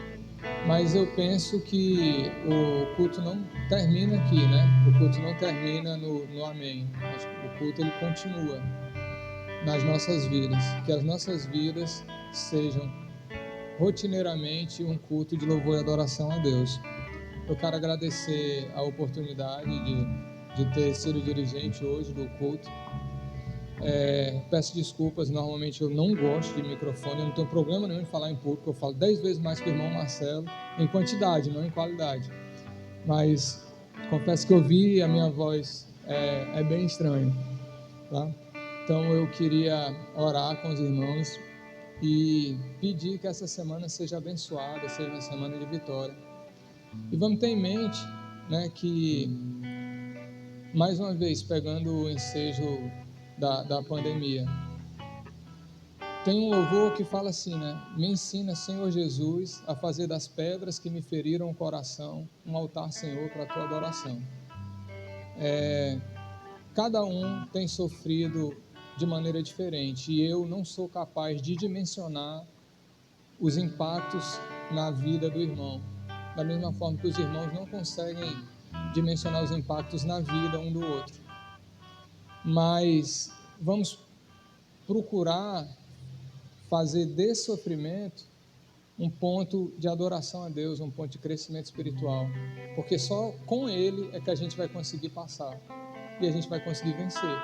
mas eu penso que o culto não termina aqui, né? O culto não termina no amém. O culto ele continua nas nossas vidas, que as nossas vidas sejam rotineiramente um culto de louvor e adoração a Deus. Eu quero agradecer a oportunidade de ter sido dirigente hoje do culto. Peço desculpas, normalmente eu não gosto de microfone, eu não tenho problema nenhum em falar em público, eu falo 10 vezes mais que o irmão Marcelo, em quantidade, não em qualidade. Mas confesso que ouvir a minha voz é bem estranho, tá? Então eu queria orar com os irmãos e pedir que essa semana seja abençoada, seja uma semana de vitória. E vamos ter em mente, né, que, mais uma vez, pegando o ensejo da pandemia, tem um louvor que fala assim, né? Me ensina, Senhor Jesus, a fazer das pedras que me feriram o coração um altar, Senhor, para a tua adoração. Cada um tem sofrido de maneira diferente, e eu não sou capaz de dimensionar os impactos na vida do irmão. da mesma forma que os irmãos não conseguem dimensionar os impactos na vida um do outro. Mas vamos procurar fazer desse sofrimento um ponto de adoração a Deus, um ponto de crescimento espiritual, porque só com Ele é que a gente vai conseguir passar e a gente vai conseguir vencer.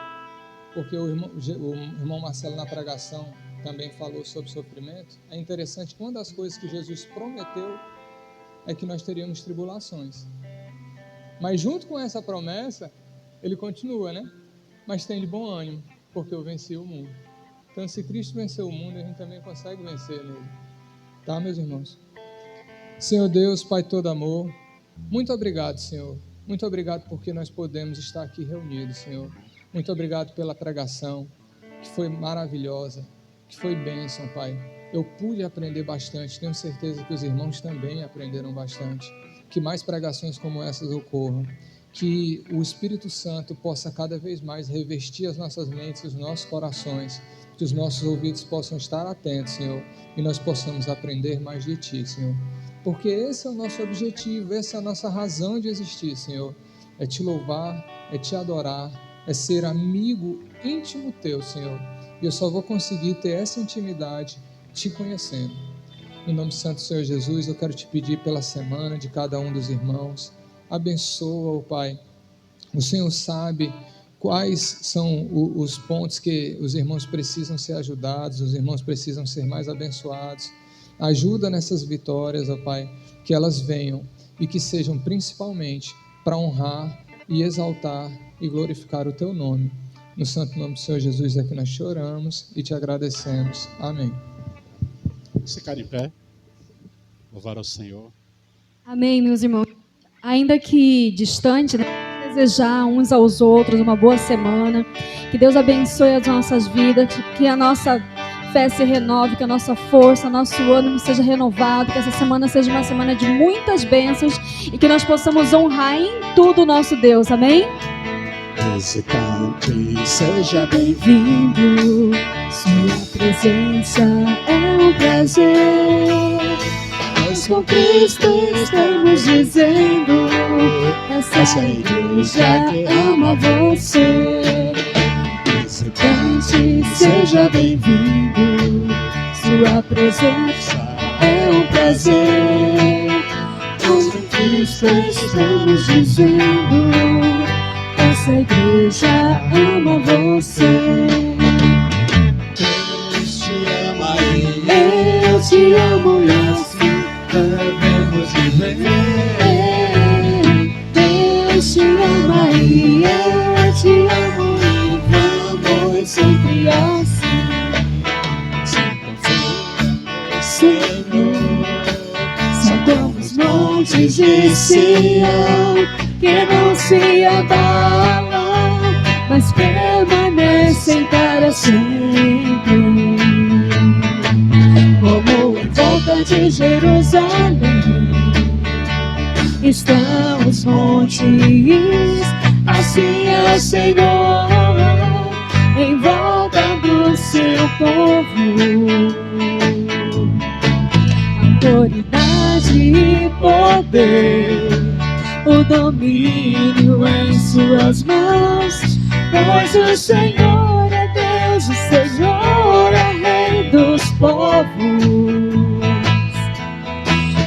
Porque o irmão Marcelo na pregação também falou sobre sofrimento. É interessante que uma das coisas que Jesus prometeu é que nós teríamos tribulações. Mas junto com essa promessa, ele continua, né? Mas tem de bom ânimo, porque eu venci o mundo. Então, se Cristo venceu o mundo, a gente também consegue vencer nele. Tá, meus irmãos? Senhor Deus, Pai todo amor, muito obrigado, Senhor. Muito obrigado porque nós podemos estar aqui reunidos, Senhor. Muito obrigado pela pregação, que foi maravilhosa, que foi bênção, Pai. Eu pude aprender bastante, tenho certeza que os irmãos também aprenderam bastante. Que mais pregações como essas ocorram. Que o Espírito Santo possa cada vez mais revestir as nossas mentes, os nossos corações, que os nossos ouvidos possam estar atentos, Senhor, e nós possamos aprender mais de Ti, Senhor. Porque esse é o nosso objetivo, essa é a nossa razão de existir, Senhor. É Te louvar, é Te adorar, é ser amigo íntimo Teu, Senhor. E eu só vou conseguir ter essa intimidade Te conhecendo. No nome santo do Senhor Jesus, eu quero Te pedir pela semana de cada um dos irmãos. Abençoa-o, Pai. O Senhor sabe quais são os pontos que os irmãos precisam ser ajudados, os irmãos precisam ser mais abençoados. Ajuda nessas vitórias, ó Pai, que elas venham e que sejam principalmente para honrar e exaltar e glorificar o Teu nome. No santo nome do Senhor Jesus é que nós te oramos e te agradecemos. Amém. Ficar em pé, louvar ao Senhor. Amém, meus irmãos. Ainda que distante, né? Desejar uns aos outros uma boa semana, que Deus abençoe as nossas vidas, que a nossa fé se renove, que a nossa força, nosso ânimo seja renovado, que essa semana seja uma semana de muitas bênçãos e que nós possamos honrar em tudo o nosso Deus, amém? Visitante, seja bem-vindo, sua presença é um prazer. Nós com Cristo estamos dizendo, essa igreja que ama você. Visitante, seja bem-vindo, sua presença é um prazer. Nós com Cristo estamos dizendo, essa igreja ama você. Deus te ama e eu te amo e assim devemos viver. Deus te ama e eu te amo e vamos sempre assim. Senhor, são como os montes de Sião que não se abalam, mas permanecem para sempre. Como em volta de Jerusalém estão os montes, assim é o Senhor em volta do seu povo. Autoridade e poder, o domínio em suas mãos, pois o Senhor é Deus, o Senhor é Rei dos povos.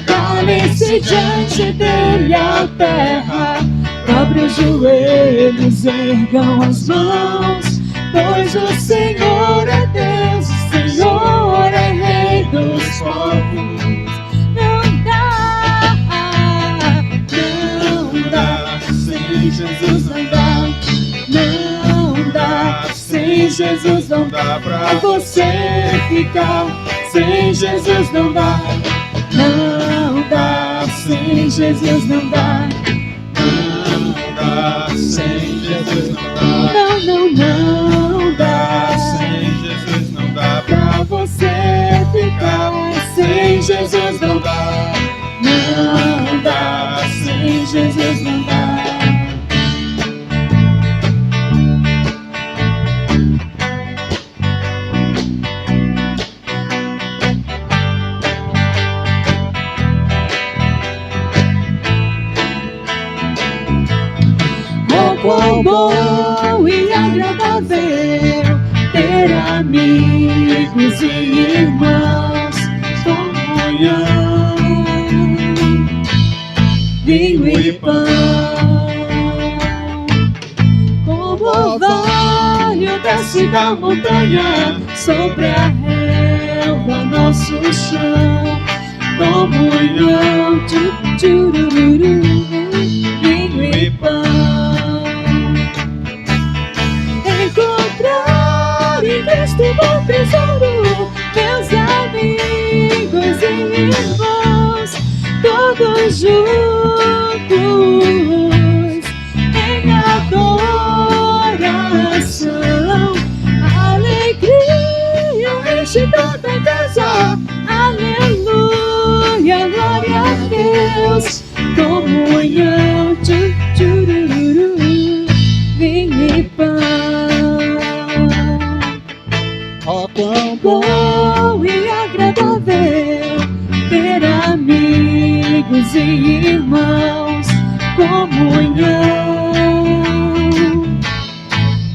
Cale-se diante dele a terra, dobre os joelhos, ergam as mãos, pois o Senhor é Deus, o Senhor é Rei dos povos. Jesus não dá, não dá. Sem Jesus não dá pra você ficar. Sem Jesus não dá, não dá. Sem Jesus não dá, não dá. Sem Jesus não dá, não dá. Sem Jesus não dá pra você ficar. Sem Jesus não dá, não dá. Sem Jesus não dá. quão bom e agradável ter amigos e irmãos, comunhão, vinho e pão. Como orvalho desce da montanha sobre a relva, nosso chão, comunhão, tchurururu, vinho e pão. Encontrar em Cristo bom tesouro, meus amigos e irmãos, todos juntos em adoração. Alegria enche toda casa, aleluia, glória a Deus. Comunhão, tchurururu, vinho e pão. Ó, quão Bom e agradável ter amigos e irmãos, comunhão,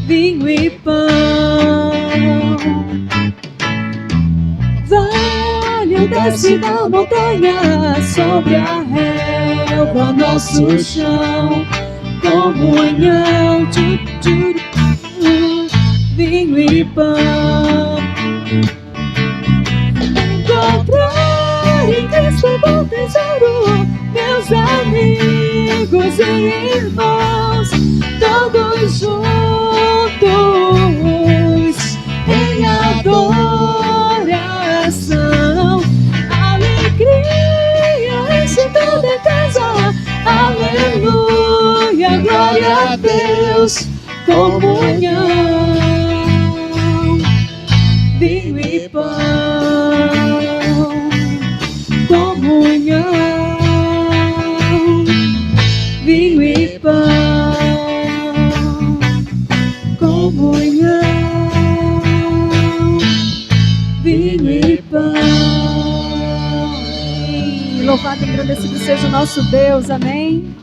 vinho e pão. Vale desce da montanha sobre a relva, nosso chão, comunhão, vinho e pão. Encontrar em Cristo bom tesouro, meus amigos e irmãos, todos juntos em adoração. Alegria enche toda casa, aleluia, glória a Deus. Comunhão, vinho e pão. Comunhão, vinho e pão. Comunhão, vinho e pão. Louvado e agradecido seja o nosso Deus, amém.